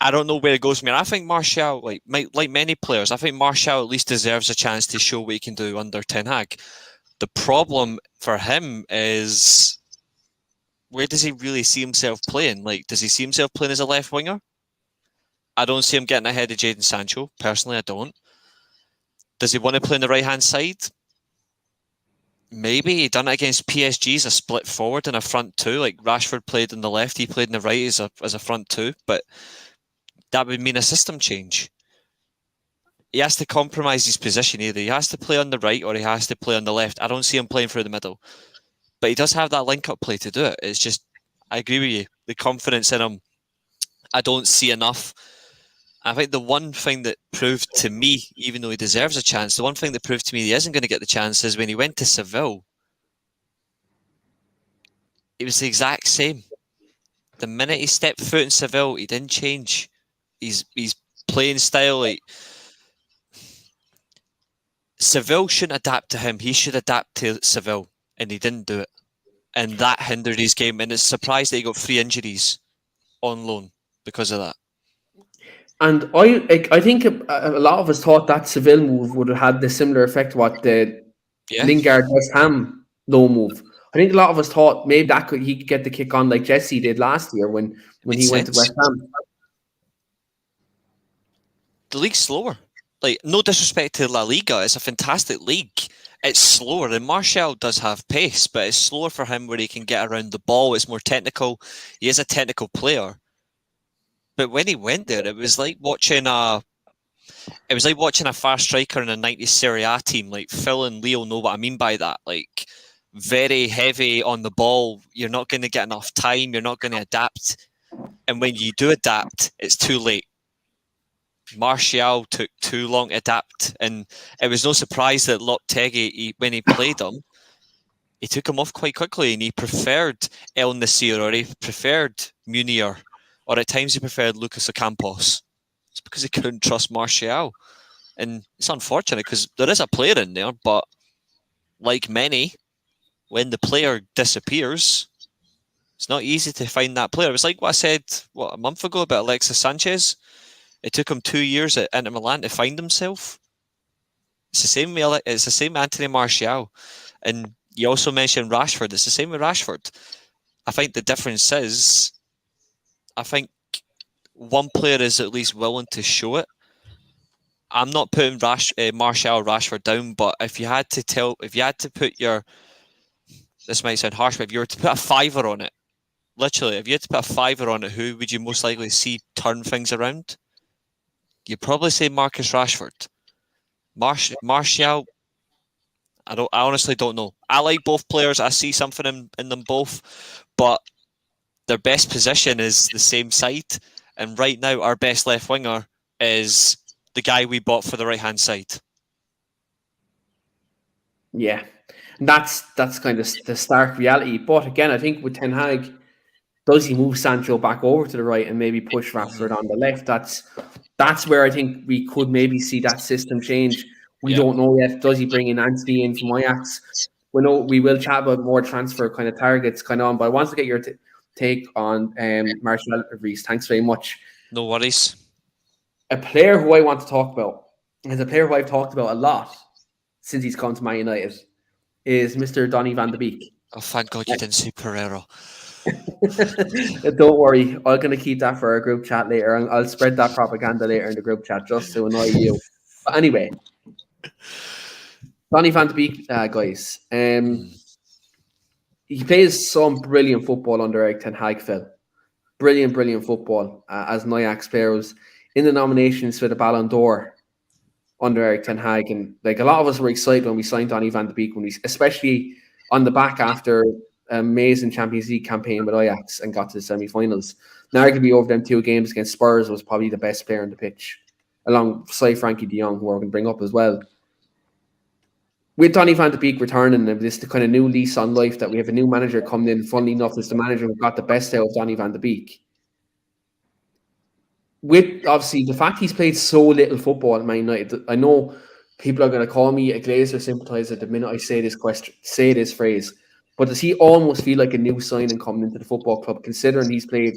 Speaker 4: I don't know where it goes from here. I think Martial, like many players, I think Martial at least deserves a chance to show what he can do under Ten Hag. The problem for him is, where does he really see himself playing? Like, does he see himself playing as a left winger? I don't see him getting ahead of Jadon Sancho. Personally, I don't. Does he want to play on the right-hand side? Maybe. He done it against PSG as a split forward and a front two. Like, Rashford played on the left, he played on the right as a front two. But that would mean a system change. He has to compromise his position. Either he has to play on the right or he has to play on the left. I don't see him playing through the middle. But he does have that link-up play to do it. It's just, I agree with you. The confidence in him, I don't see enough. I think the one thing that proved to me, even though he deserves a chance, the one thing that proved to me he isn't going to get the chance is when he went to Seville. It was the exact same. The minute he stepped foot in Seville, he didn't change. He's playing style, like, Seville shouldn't adapt to him. He should adapt to Seville, and he didn't do it. And that hindered his game. And it's surprised that he got 3 injuries on loan because of that.
Speaker 1: And I think a lot of us thought that Seville move would have had the similar effect what the Lingard West Ham loan move. I think a lot of us thought maybe he could get the kick on like Jesse did last year when he went to West Ham.
Speaker 4: The league's slower. Like, no disrespect to La Liga, it's a fantastic league. It's slower, and Martial does have pace, but it's slower for him where he can get around the ball. It's more technical. He is a technical player. But when he went there, it was like watching a fast striker in a 90s Serie A team. Like, Phil and Leo know what I mean by that. Like, very heavy on the ball. You're not going to get enough time. You're not going to adapt. And when you do adapt, it's too late. Martial took too long to adapt, and it was no surprise that Lopetegui, when he played him, he took him off quite quickly, and he preferred El Nasir, or he preferred Munir, or at times he preferred Lucas Ocampos. It's because he couldn't trust Martial, and it's unfortunate because there is a player in there, but like many, when the player disappears, it's not easy to find that player. It was like what I said a month ago about Alexis Sanchez. It took him 2 years at Inter Milan to find himself. It's the same. It's the same Anthony Martial, and you also mentioned Rashford. It's the same with Rashford. I think the difference is, I think one player is at least willing to show it. I'm not putting Martial or Rashford down, but if you had to put your, this might sound harsh, but if you were to put a fiver on it, literally, if you had to put a fiver on it, who would you most likely see turn things around? You'd probably say Marcus Rashford. Martial, I honestly don't know. I like both players. I see something in them both, but their best position is the same side. And right now, our best left winger is the guy we bought for the right-hand side.
Speaker 1: Yeah, and that's kind of the stark reality. But again, I think with Ten Hag, does he move Sancho back over to the right and maybe push Rashford on the left? That's where I think we could maybe see that system change. We don't know yet. Does he bring in Anthony in from Ajax? We will chat about more transfer kind of targets kind of on, but I want to get your take on Martial Reese. Thanks very much.
Speaker 4: No worries.
Speaker 1: A player who I want to talk about, is a player who I've talked about a lot since he's come to Man United, is Mr. Donny Van De Beek.
Speaker 4: Oh, thank God you didn't say Pereira.
Speaker 1: Don't worry, I'm going to keep that for our group chat later, and I'll spread that propaganda later in the group chat just to annoy you. But anyway, Donny Van De Beek, guys. He plays some brilliant football under Erik Ten Hag, Phil. Brilliant football as an Ajax player. Was in the nominations for the Ballon d'Or under Erik Ten Hag, and like a lot of us were excited when we signed Donny Van De Beek, especially on the back after an amazing Champions League campaign with Ajax and got to the semi-finals. Now, arguably over them 2 games against Spurs was probably the best player on the pitch, alongside Frankie de Jong, who we're going to bring up as well. With Donny Van De Beek returning, and this the kind of new lease on life that we have a new manager coming in. Funnily enough, it's the manager who got the best out of Donny Van De Beek. With obviously the fact he's played so little football at Man United, I know people are going to call me a Glazer sympathiser the minute I say this phrase. But does he almost feel like a new signing coming into the football club, considering he's played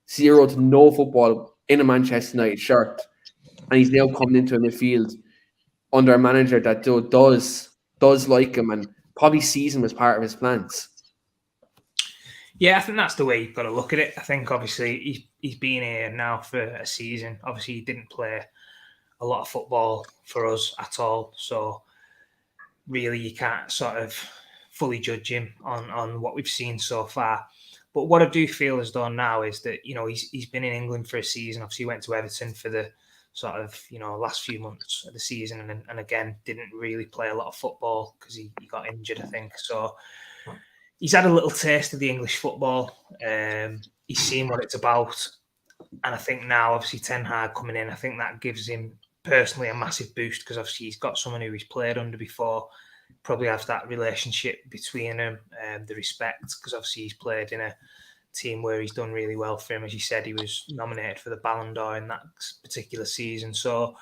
Speaker 1: 0 to no football in a Manchester United shirt, and he's now coming into a midfield under a manager that does like him and probably sees him as part of his plans?
Speaker 2: Yeah, I think that's the way you've got to look at it. I think obviously he's been here now for a season. Obviously, he didn't play a lot of football for us at all, so really you can't sort of fully judge him on what we've seen so far. But what I do feel as though now is that, you know, he's been in England for a season. Obviously, he went to Everton for the sort of, you know, last few months of the season, and again didn't really play a lot of football because he got injured, I think. So he's had a little taste of the English football. He's seen what it's about, and I think now obviously Ten Hag coming in, I think that gives him personally a massive boost, because obviously he's got someone who he's played under before. Probably has that relationship between them, the respect, because obviously he's played in a team where he's done really well for him. As you said, he was nominated for the Ballon d'Or in that particular season. So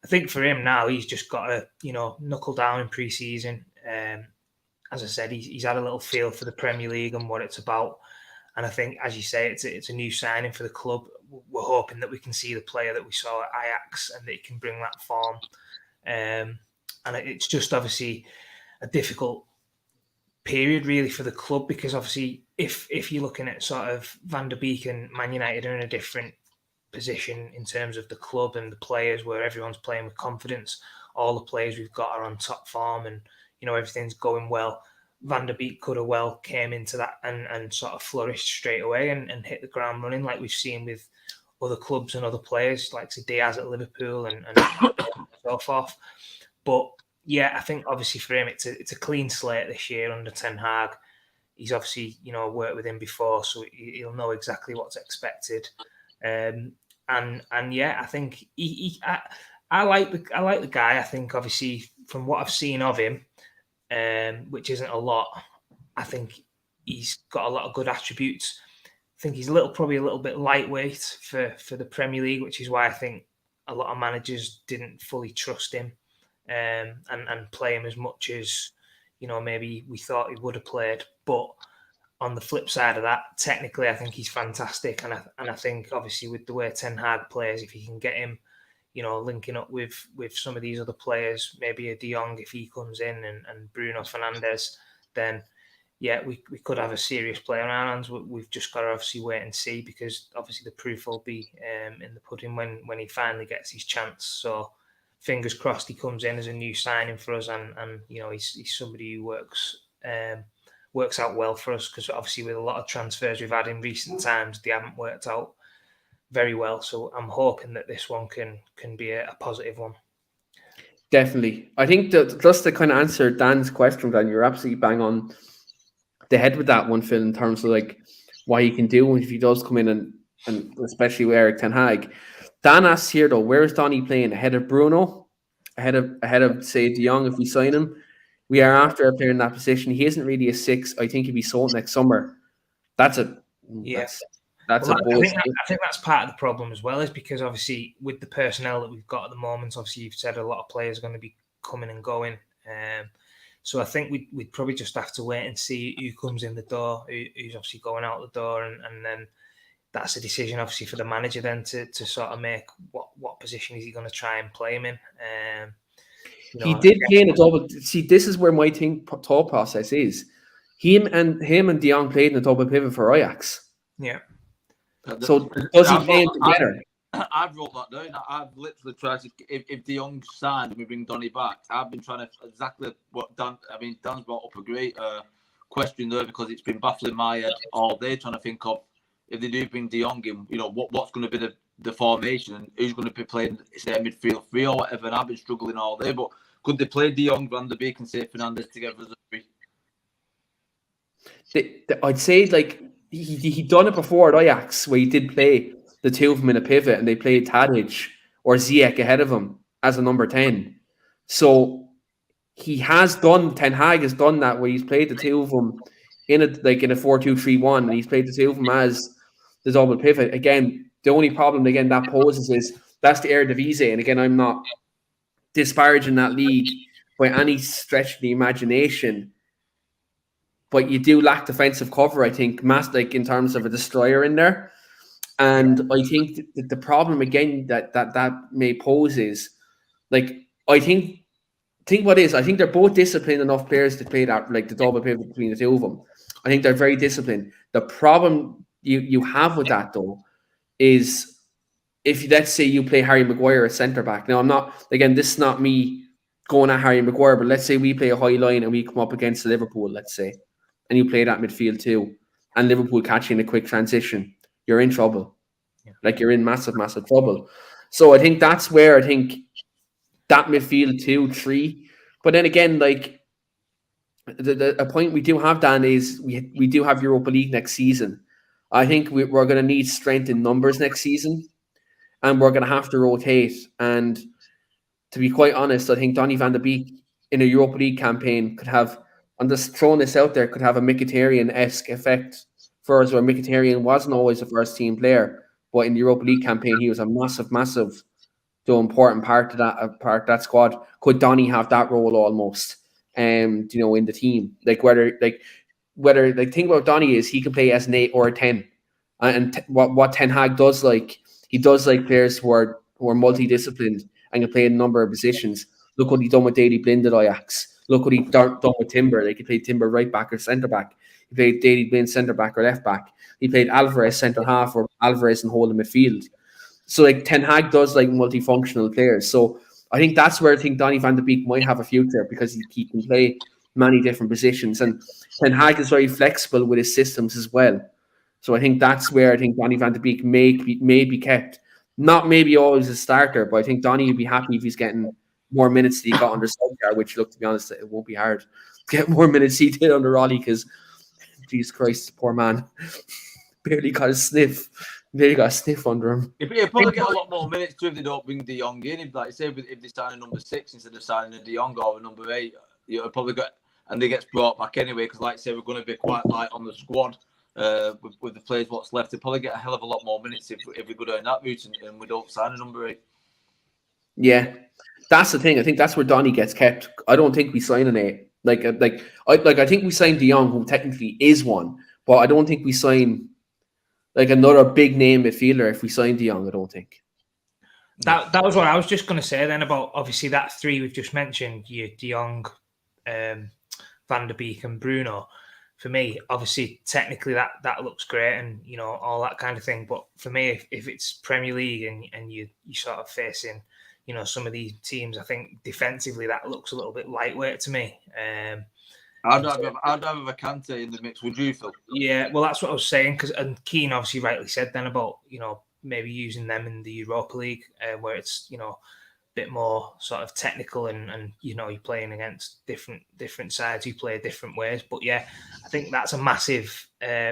Speaker 2: I think for him now, he's just got to, you know, knuckle down in pre-season. As I said, he's had a little feel for the Premier League and what it's about. And I think, as you say, it's a new signing for the club. We're hoping that we can see the player that we saw at Ajax and that he can bring that form. And it's just obviously a difficult period really for the club, because obviously if you're looking at sort of Van De Beek and Man United are in a different position in terms of the club and the players, where everyone's playing with confidence. All the players we've got are on top form and, you know, everything's going well. Van De Beek could have well came into that and sort of flourished straight away and hit the ground running, like we've seen with other clubs and other players, like Diaz at Liverpool and so forth. But yeah, I think obviously for him, it's a clean slate this year under Ten Hag. He's obviously, you know, worked with him before, so he'll know exactly what's expected. And yeah, I think I like the guy. I think obviously from what I've seen of him, which isn't a lot, I think he's got a lot of good attributes. I think he's probably a little bit lightweight for the Premier League, which is why I think a lot of managers didn't fully trust him and play him as much as, you know, maybe we thought he would have played. But on the flip side of that, technically, I think he's fantastic, and I think obviously with the way Ten Hag plays, if you can get him, you know, linking up with some of these other players, maybe a De Jong if he comes in and Bruno Fernandes, then yeah, we could have a serious player on our hands. We've just got to obviously wait and see, because obviously the proof will be in the pudding when he finally gets his chance. So fingers crossed he comes in as a new signing for us, and you know, he's somebody who works out well for us, because obviously with a lot of transfers we've had in recent times, they haven't worked out very well. So I'm hoping that this one can be a positive one.
Speaker 1: Definitely. I think that just to kind of answer Dan's question, Dan, you're absolutely bang on the head with that one, Phil, in terms of like what he can do if he does come in, and especially with Erik Ten Hag. Dan asks here though, where is Donny playing? Ahead of Bruno? Ahead of say De Jong if we sign him? We are after a player in that position. He isn't really a 6. I think he'll be sold next summer. That's a I think that's part of the problem as well, is because obviously with the personnel that we've got at the moment, obviously you've said a lot of players are going to be coming and going. So I think we'd probably just have to wait and see who comes in the door, who's obviously going out the door, and then that's a decision obviously for the manager then to sort of make what position is he going to try and play him in. He did play in a double. See, this is where my thought process is. Him and De Jong played in a double pivot for Ajax.
Speaker 2: Yeah.
Speaker 1: So does he play them together?
Speaker 3: I've wrote that down. I've literally tried to. If De Jong's signed and we bring Donny back, I've been trying to exactly what Dan. I mean, Dan's brought up a great question there because it's been baffling my head all day trying to think of if they do bring De Jong in, what's going to be the formation and who's going to be playing, say, midfield three or whatever. And I've been struggling all day, but could they play De Jong, Van De Beek, and say Fernandez together as a three?
Speaker 1: I'd say like he done it before at Ajax where he did play the two of them in a pivot and they played Tadic or Ziyech ahead of him as a number 10. So he has done, Ten Hag has done that where he's played the two of them in a 4-2-3-1 and he's played the two of them as the double pivot. Again, the only problem again that poses is that's the Eredivisie, and again I'm not disparaging that league by any stretch of the imagination, but you do lack defensive cover, I think, like in terms of a destroyer in there. And I think that the problem again that may pose is, like, I think what is, I think they're both disciplined enough players to play that, like the double pivot between the two of them. I think they're very disciplined. The problem you have with that though is if let's say you play Harry Maguire at centre back. Now I'm not, again, this is not me going at Harry Maguire, but let's say we play a high line and we come up against Liverpool, let's say, and you play that midfield too, and Liverpool catch you in a quick transition, you're in trouble. Yeah. Like you're in massive, massive trouble. So I think that's where I think that midfield 2-3. But then again, like a point we do have, Dan, is we do have Europa League next season. I think we're going to need strength in numbers next season, and we're going to have to rotate. And to be quite honest, I think Donny Van De Beek in a Europa League campaign could have, I'm just throwing this out there, could have a Mkhitaryan-esque effect for us, where Mkhitaryan wasn't always a first team player, but in the Europa League campaign, he was a massive, massive, so important part of that squad. Could Donny have that role almost, in the team? Like whether think about Donny is he can play as an 8 or a 10, and what Ten Hag does, like he does like players who are multidisciplined and can play in a number of positions. Look what he done with Daley Blind at Ajax. Look what he done with Timber. Like he played Timber right back or centre back. He played Daley Blind centre back or left back. He played Alvarez centre half or Alvarez in holding midfield. So like Ten Hag does like multifunctional players. So I think that's where I think Donny Van De Beek might have a future, because he can play many different positions, and Ten Hag is very flexible with his systems as well. So I think that's where I think Donny Van De Beek may be kept. Not maybe always a starter, but I think Donny would be happy if he's getting more minutes that he got under Solskjaer, which, look, to be honest, it won't be hard to get more minutes he did under Ollie, because Jesus Christ, poor man, barely got a sniff. They got a sniff under him.
Speaker 3: He'll probably get a lot more minutes too if they don't bring De Jong in. If, like, say, if they sign a number 6 instead of signing a De Jong or a number 8, probably got, and they gets brought back anyway. Because, like I say, we're going to be quite light on the squad with the players what's left. They'll probably get a hell of a lot more minutes if we go down that route and we don't sign a number 8.
Speaker 1: Yeah, that's the thing. I think that's where Donny gets kept. I don't think we sign an 8. I think we signed De Jong, who technically is one, but I don't think we sign like another big name midfielder if we sign De Jong. I don't think.
Speaker 2: That was what I was just going to say then about, obviously, that 3 we've just mentioned, De Jong, Van De Beek and Bruno. For me, obviously, technically that looks great and, all that kind of thing. But for me, if it's Premier League and you sort of facing, some of these teams, I think defensively that looks a little bit lightweight to me.
Speaker 3: I'd have a Kante in the mix. Would you, Phil?
Speaker 2: Yeah, well, that's what I was saying. And Keane obviously rightly said then about, maybe using them in the Europa League, where it's, a bit more sort of technical and you're playing against different sides who play different ways. But yeah, I think that's a massive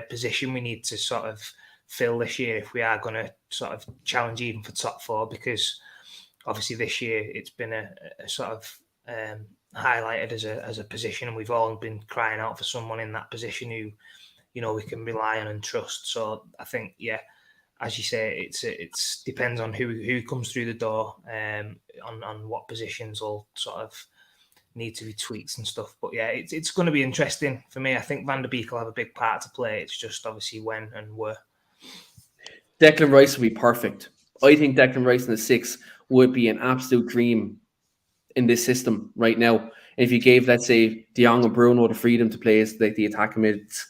Speaker 2: position we need to sort of fill this year if we are going to sort of challenge even for top 4, because obviously this year it's been a sort of highlighted as a position, and we've all been crying out for someone in that position who, we can rely on and trust. So I think, yeah, as you say, it's depends on who comes through the door, on what positions will sort of need to be tweaked and stuff. But yeah, it's going to be interesting for me. I think Van de Beek will have a big part to play. It's just obviously when and where.
Speaker 1: Declan Rice would be perfect. I think Declan Rice in the 6 would be an absolute dream in this system right now. And if you gave, let's say, De Jong and Bruno the freedom to play as like the attacking mids,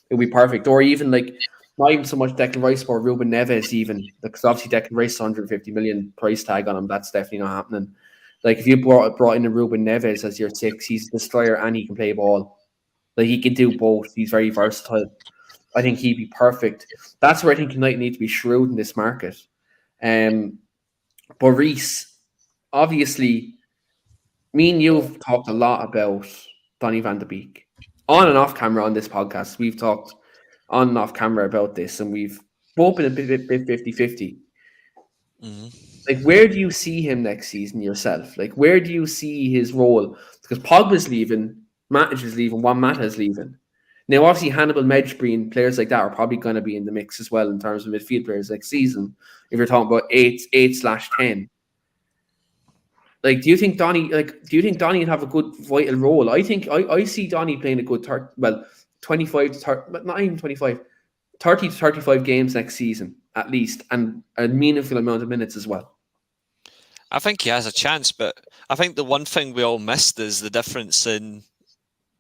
Speaker 1: it would be perfect. Or even like not even so much Declan Rice, but Ruben Neves even, because obviously Declan Rice 150 million price tag on him. That's definitely not happening. Like if you brought in a Ruben Neves as your 6, he's a destroyer and he can play ball. Like he can do both. He's very versatile. I think he'd be perfect. That's where I think United need to be shrewd in this market. But Reece, obviously, me and you've talked a lot about Donny Van De Beek. On and off camera on this podcast, we've talked on and off camera about this, and we've both been a bit 50-50.
Speaker 4: Mm-hmm.
Speaker 1: Like, where do you see him next season yourself? Like, where do you see his role? Because Pogba's leaving, Matic is leaving, Juan Mata's leaving. Now, obviously, Hannibal, Medjugorje, and players like that are probably going to be in the mix as well in terms of midfield players next season. If you're talking about 8/10, like, do you think Donny would have a good vital role? I think I see Donny playing a good 25 to 30, but not even 25, 30 to 35 games next season at least, and a meaningful amount of minutes as well.
Speaker 4: I think he has a chance, but I think the one thing we all missed is the difference in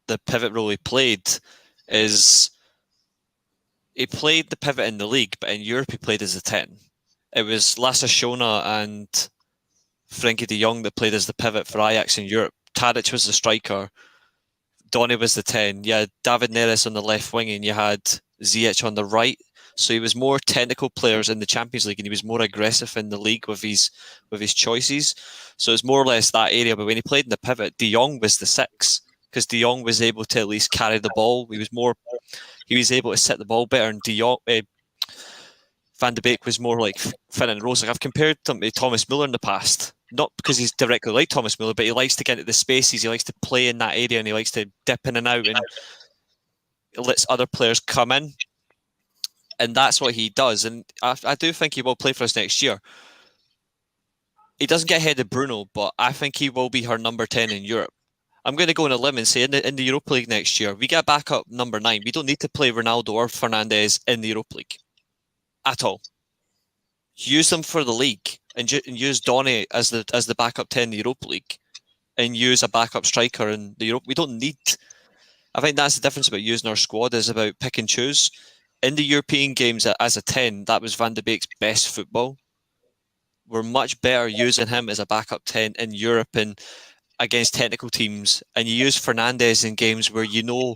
Speaker 4: the pivot role he played. Is he played the pivot in the league, but in Europe he played as a 10. It was Lasse Schöne and Frankie de Jong that played as the pivot for Ajax in Europe. Tadic was the striker. Donny was the 10. You had David Neres on the left wing and you had Ziyech on the right. So he was more technical players in the Champions League and he was more aggressive in the league with his choices. So it's more or less that area. But when he played in the pivot, de Jong was the 6. Because de Jong was able to at least carry the ball. He was able to set the ball better, and Van de Beek was more like filling roles. Like I've compared him to Thomas Müller in the past, not because he's directly like Thomas Müller, but he likes to get into the spaces, he likes to play in that area, and he likes to dip in and out, and lets other players come in, and that's what he does. And I do think he will play for us next year. He doesn't get ahead of Bruno, but I think he will be her number 10 in Europe. I'm going to go on a limb and say in the Europa League next year, we get back up number 9. We don't need to play Ronaldo or Fernandes in the Europa League at all. Use them for the league and use Donny as the backup 10 in the Europa League and use a backup striker in the Europe. We don't need. I think that's the difference about using our squad is about pick and choose. In the European games as a 10, that was Van de Beek's best football. We're much better using him as a backup 10 in Europe and against technical teams, and you use Fernandes in games where you know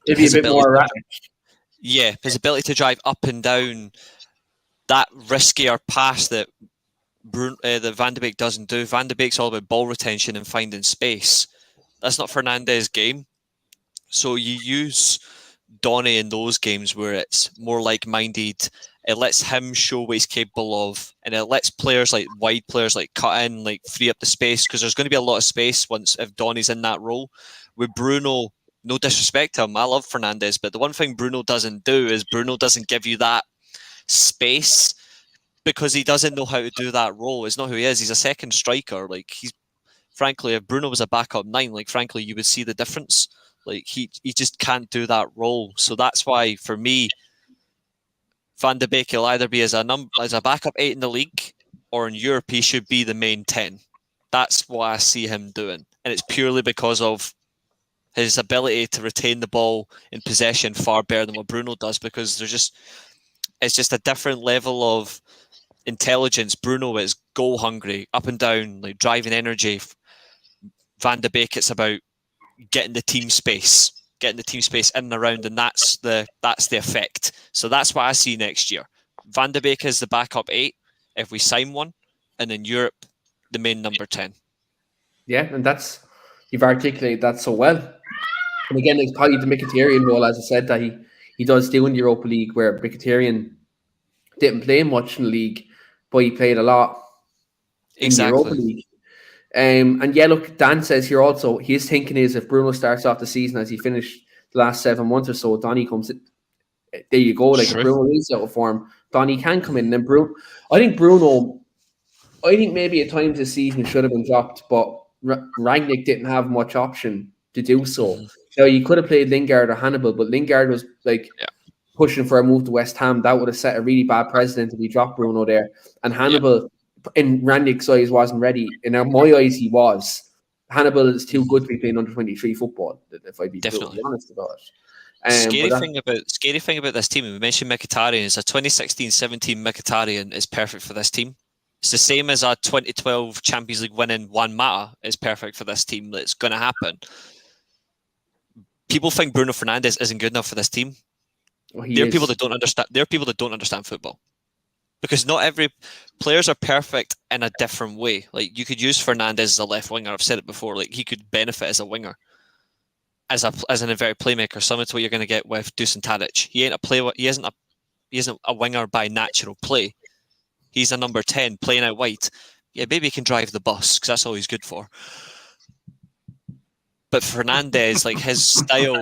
Speaker 1: Maybe a bit more erratic.
Speaker 4: Yeah, his ability to drive up and down that riskier pass that Van de Beek doesn't do. Van de Beek's all about ball retention and finding space. That's not Fernandes' game. So you use Donny in those games where it's more like-minded. It lets him show what he's capable of, and it lets players like wide players like cut in, like free up the space, because there's going to be a lot of space if Donny's in that role. With Bruno, no disrespect to him, I love Fernandes, but the one thing Bruno doesn't do is Bruno doesn't give you that space because he doesn't know how to do that role. It's not who he is. He's a second striker. Like frankly, if Bruno was a backup 9, like frankly, you would see the difference. Like he just can't do that role. So that's why for me, Van de Beek will either be as a backup 8 in the league, or in Europe he should be the main 10. That's what I see him doing, and it's purely because of his ability to retain the ball in possession far better than what Bruno does. Because it's just a different level of intelligence. Bruno is goal hungry, up and down, like driving energy. Van de Beek, it's about getting the team space in and around, and that's the effect. So that's what I see next year. Van de Beek is the backup 8 if we sign one, and in Europe, the main number 10.
Speaker 1: Yeah, and you've articulated that so well. And again, it's probably the Mkhitaryan role, as I said, that he does do in the Europa League, where Mkhitaryan didn't play much in the league, but he played a lot in the Europa League. And yeah, look, Dan says here also, his thinking is if Bruno starts off the season as he finished the last 7 months or so, Donny comes in. There you go. Like, if Bruno is out of form, Donny can come in. And then I think maybe at times this season should have been dropped, but Rangnick didn't have much option to do so.
Speaker 4: Mm-hmm.
Speaker 1: So you could have played Lingard or Hannibal, but Lingard was pushing for a move to West Ham. That would have set a really bad precedent if he dropped Bruno there. And Hannibal, in Rangnick's eyes, wasn't ready. In my eyes, he was. Hannibal is too good to be playing under 23 football, if I'd be totally honest about
Speaker 4: Scary thing about this team, and we mentioned Mkhitaryan, is a 2016-17 Mkhitaryan is perfect for this team. It's the same as a 2012 Champions League winning Juan Mata is perfect for this team. That's going to happen. People think Bruno Fernandes isn't good enough for this team.
Speaker 1: Well,
Speaker 4: There are people that don't understand. There are people that don't understand football, because not every players are perfect in a different way. Like, you could use Fernandes as a left winger. I've said it before. Like, he could benefit as a winger, as an inverted playmaker, similar to what you're going to get with Dusan Tadic. He isn't a winger by natural play. He's a number 10 playing out wide. Yeah, maybe he can drive the bus because that's all he's good for. But Fernandes, like, his style,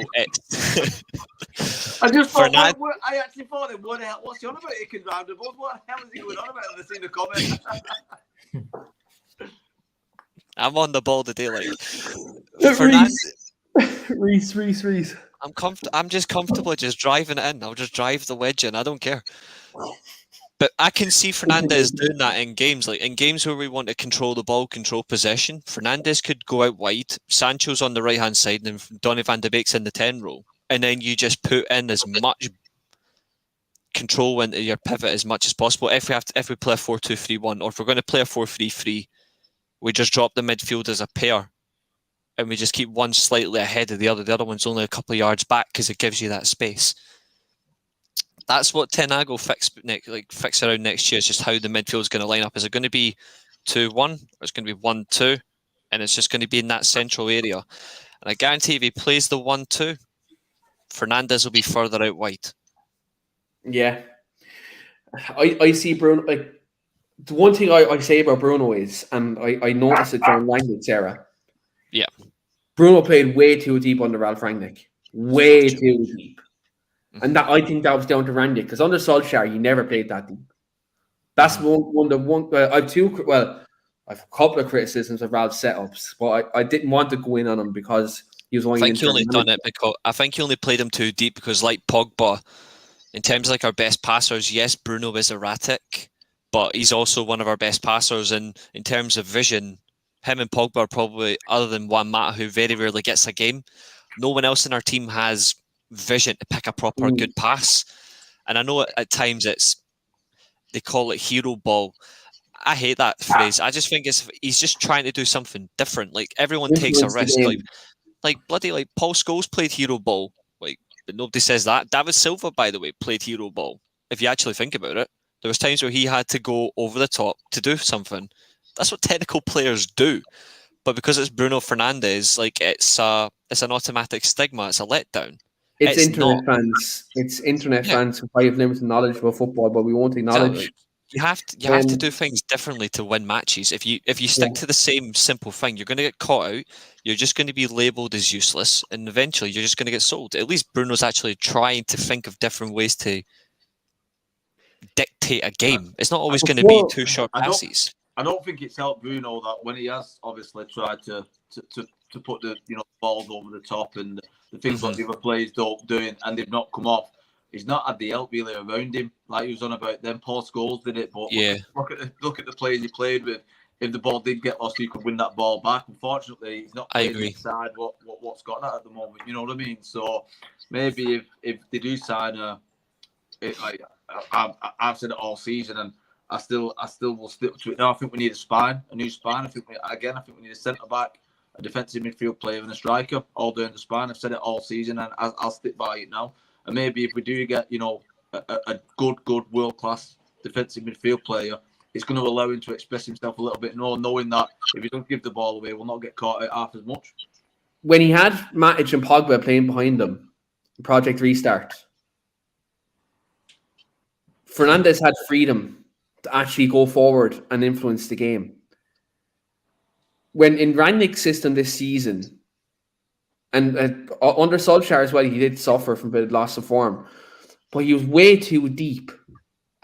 Speaker 3: I just thought, I actually thought, what the hell? What's he on about? He can drive the bus. What the hell is he going on about? I've seen the comment.
Speaker 4: I'm on the ball today, like.
Speaker 1: Reese.
Speaker 4: I'm just comfortable just driving it in. I'll just drive the wedge in. I don't care. But I can see Fernandes doing that in games. Like, in games where we want to control the ball, control possession, Fernandes could go out wide. Sancho's on the right-hand side, and Donny Van De Beek's in the 10 role. And then you just put in as much control into your pivot as much as possible. If we play a 4-2-3-1, or if we're going to play a 4-3-3, we just drop the midfield as a pair, and we just keep one slightly ahead of the other. The other one's only a couple of yards back because it gives you that space. That's what Ten Hag will fix around next year. It's just how the midfield is going to line up. Is it going to be 2-1, or it's going to be 1-2, and it's just going to be in that central area? And I guarantee if he plays the 1-2, Fernandes will be further out wide.
Speaker 1: Yeah, I see Bruno. Like, the one thing I say about Bruno is, and I noticed it during Rangnick's era.
Speaker 4: Yeah,
Speaker 1: Bruno played way too deep under Ralph Rangnick. Way too deep. And that, I think that was down to Rangnick, because under Solskjaer, he never played that deep. That's I've a couple of criticisms of Ralph's setups, but I didn't want to go in on him because he was only.
Speaker 4: I think he only done it because I think he only played him too deep because, like Pogba, in terms of like our best passers, yes, Bruno is erratic, but he's also one of our best passers. And in terms of vision, him and Pogba are probably, other than Juan Mata, who very rarely gets a game, no one else in our team has vision to pick a proper good pass. And I know at times they call it hero ball. I hate that phrase. I just think he's just trying to do something different. Like, everyone takes a risk. Like Paul Scholes played hero ball. Like, but nobody says that. David Silva, by the way, played hero ball. If you actually think about it, there was times where he had to go over the top to do something. That's what technical players do. But because it's Bruno Fernandes, like, it's an automatic stigma. It's a letdown.
Speaker 1: It's internet fans. It's internet fans who probably have limited knowledge about football, but we won't acknowledge.
Speaker 4: You have to do things differently to win matches. If you stick to the same simple thing, you're going to get caught out. You're just going to be labelled as useless, and eventually you're just going to get sold. At least Bruno's actually trying to think of different ways to dictate a game. It's not always going to be two short passes.
Speaker 3: I don't think it's helped Bruno that when he has obviously tried to put the balls over the top and the things like the other players don't do it, and they've not come off. He's not had the help really around him, like he was on about them. Paul Scholes did it, but look at the players he played with. If the ball did get lost, he could win that ball back. Unfortunately, he's not playing inside what's got that at the moment. You know what I mean? So maybe if they do sign I've said it all season, and I still will stick to it now. I think we need a new spine. I think we need a centre back, a defensive midfield player, and a striker all down the spine. I've said it all season, and I'll stick by it now. And maybe if we do get, a good world-class defensive midfield player, it's going to allow him to express himself a little bit more, knowing that if he doesn't give the ball away, we'll not get caught out half as much.
Speaker 1: When he had Matic and Pogba playing behind him, Project Restart, Fernandes had freedom to actually go forward and influence the game. When in Rangnick's system this season, and under Solskjaer as well, he did suffer from a bit of loss of form, but he was way too deep,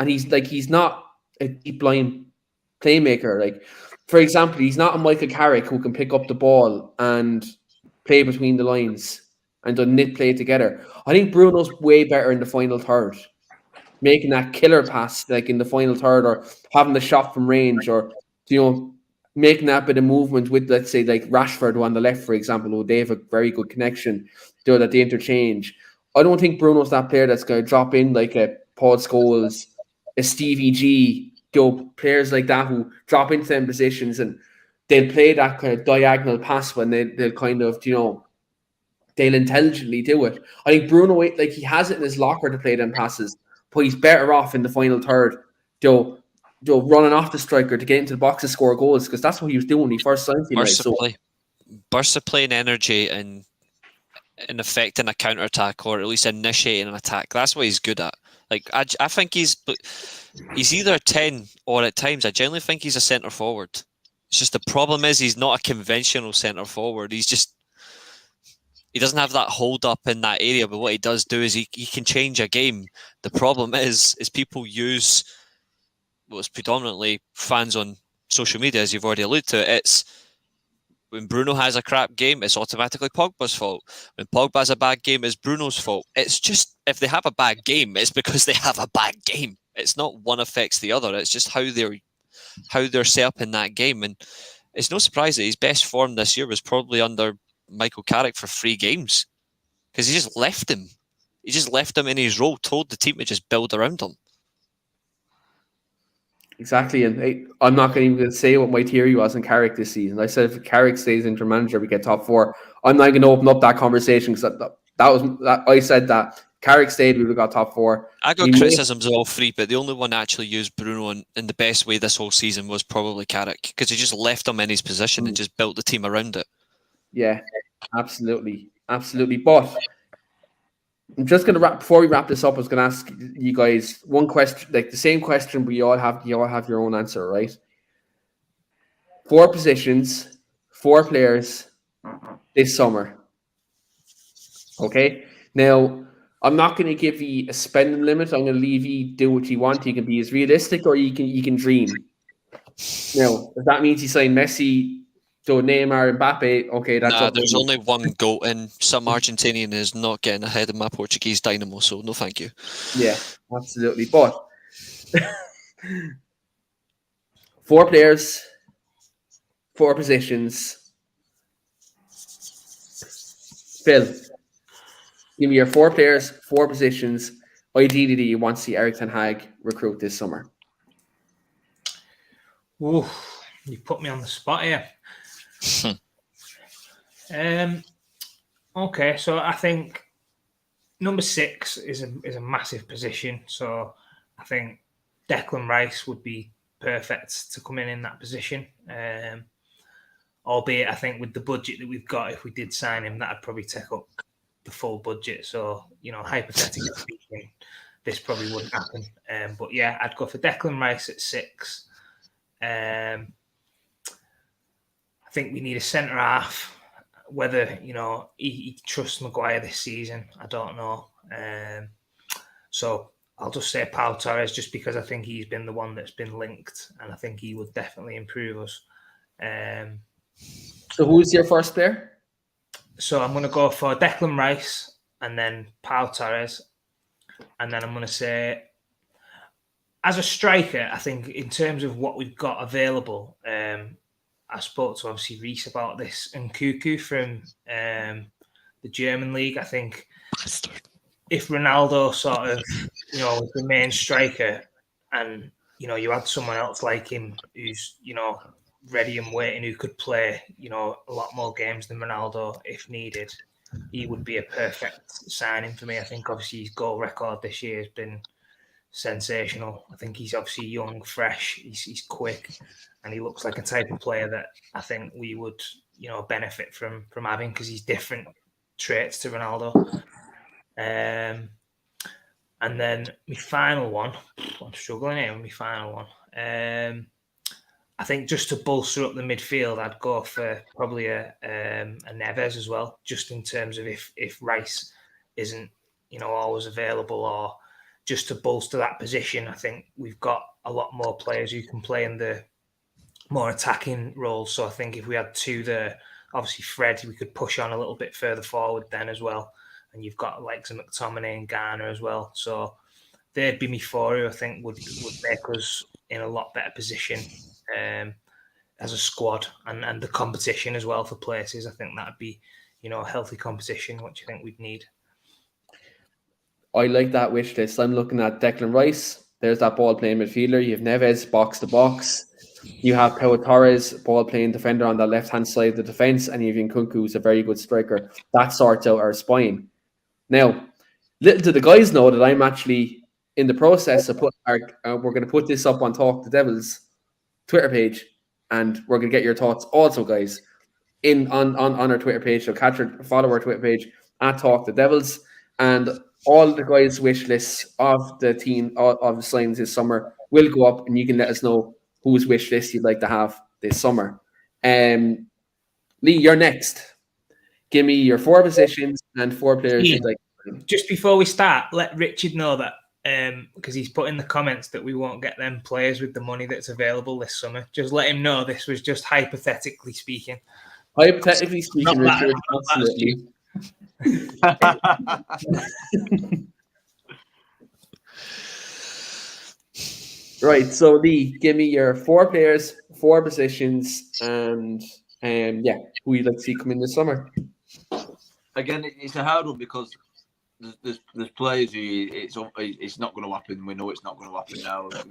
Speaker 1: and he's not a deep line playmaker. Like, for example, he's not a Michael Carrick who can pick up the ball and play between the lines and knit play together. I think Bruno's way better in the final third, making that killer pass like in the final third, or having the shot from range, or making that bit of movement with, let's say, like Rashford on the left, for example, who they have a very good connection, that they interchange. I don't think Bruno's that player that's going to drop in like a Paul Scholes, a Stevie G, players like that who drop into them positions and they'll play that kind of diagonal pass when they'll kind of, they'll intelligently do it. I think Bruno, like he has it in his locker to play them passes, but he's better off in the final third, running off the striker to get into the box and score goals because that's what he was doing when he first signed for United.
Speaker 4: Bursts of play and energy and affecting a counter attack or at least initiating an attack. That's what he's good at. Like I think he's either a 10 or at times I generally think he's a centre forward. It's just the problem is he's not a conventional centre forward. He doesn't have that hold up in that area, but what he does do is he can change a game. The problem is people use what's predominantly fans on social media, as you've already alluded to. It's when Bruno has a crap game, it's automatically Pogba's fault. When Pogba has a bad game, it's Bruno's fault. It's just, if they have a bad game, it's because they have a bad game. It's not one affects the other. It's just how they're set up in that game. And it's no surprise that his best form this year was probably under Michael Carrick for 3 games because he just left him. He just left him in his role, told the team to just build around him.
Speaker 1: Exactly, and I'm not going to say what my theory was in Carrick this season. I said if Carrick stays interim manager, we get top 4. I'm not going to open up that conversation because I said that Carrick stayed, we would have got top 4.
Speaker 4: I got criticisms of all 3, but the only one that actually used Bruno in the best way this whole season was probably Carrick because he just left him in his position and just built the team around it.
Speaker 1: Yeah, absolutely. But I'm just going to before we wrap this up, I was going to ask you guys one question, like the same question, but you all have your own answer, right? 4 positions, 4 players this summer. Okay? Now, I'm not going to give you a spending limit. I'm going to leave you do what you want. You can be as realistic or you can dream. Now, if that means you sign Messi, so Neymar, Mbappe, okay, that's
Speaker 4: there's only one goal, and some Argentinian is not getting ahead of my Portuguese dynamo, so no thank you.
Speaker 1: Yeah, absolutely. But 4 players, 4 positions. Phil, give me your 4 players, 4 positions. Ideally, that you want to see Erik Ten Hag recruit this summer.
Speaker 2: Ooh, you put me on the spot here. Okay, so I think number 6 is a massive position. So I think Declan Rice would be perfect to come in that position. Albeit, I think with the budget that we've got, if we did sign him, that'd probably take up the full budget. So, hypothetically speaking, this probably wouldn't happen. But yeah, I'd go for Declan Rice at 6. I think we need a centre half. Whether he trusts Maguire this season, I don't know. So I'll just say Pau Torres, just because I think he's been the one that's been linked, and I think he would definitely improve us.
Speaker 1: So who's your first player?
Speaker 2: So I'm going to go for Declan Rice and then Pau Torres, and then I'm going to say, as a striker, I think in terms of what we've got available. I spoke to obviously Reese about this, and Cuckoo from the German league. I think if Ronaldo sort of, was the main striker, and you had someone else like him who's ready and waiting, who could play a lot more games than Ronaldo if needed, he would be a perfect signing for me. I think obviously his goal record this year has been sensational. I think he's obviously young, fresh, he's quick, and he looks like a type of player that I think we would, benefit from having, because he's different traits to Ronaldo. And then my final one, I'm struggling here with my final one. I think just to bolster up the midfield, I'd go for probably a Neves as well, just in terms of if Rice isn't, always available, or just to bolster that position. I think we've got a lot more players who can play in the more attacking roles. So I think if we had 2 there, obviously Fred, we could push on a little bit further forward then as well. And you've got like some McTominay and Garner as well. So they'd be me 4 who I think would make us in a lot better position as a squad, and the competition as well for places. I think that'd be, a healthy competition, which I think we'd need.
Speaker 1: I like that wish list. I'm looking at Declan Rice. There's that ball playing midfielder. You have Neves box to box. You have Pau Torres, ball playing defender on the left hand side of the defense, and you have Nkunku, who's a very good striker. That sorts out our spine. Now, little do the guys know that I'm actually in the process of we're going to put this up on Talk the Devils Twitter page, and we're going to get your thoughts also, guys, on our Twitter page. So follow our Twitter page at Talk the Devils, and all the guys' wish lists of the team of the signs this summer will go up, and you can let us know whose wish list you'd like to have this summer. Lee, you're next. Give me your 4 positions and 4 players you'd like.
Speaker 2: Just before we start, let Richard know that because he's put in the comments that we won't get them players with the money that's available this summer. Just let him know this was just hypothetically speaking.
Speaker 1: Hypothetically speaking, Richard, absolutely. Right, so Lee, give me your 4 players, 4 positions, and who you'd like to see come in this summer.
Speaker 3: Again, it's a hard one because there's players who it's not going to happen. We know it's not going to happen now. That's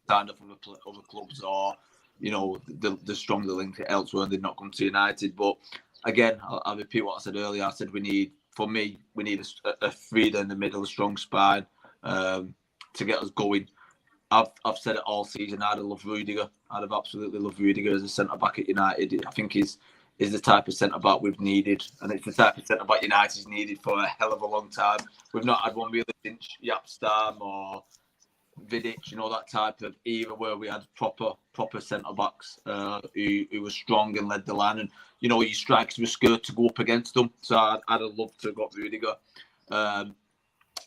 Speaker 3: signed up from other clubs, or the stronger link elsewhere, and they're not come to United. But again, I'll repeat what I said earlier. I said we need a three in the middle, a strong spine to get us going. I've said it all season. I'd have loved Rudiger. I'd have absolutely loved Rudiger as a centre back at United. I think he's the type of centre back we've needed, and it's the type of centre back United's needed for a hell of a long time. We've not had one really since Yapstam or Vidic, that type of era where we had proper centre backs who were strong and led the line, and your strikers were scared to go up against them. So I'd have loved to have got Rudiger.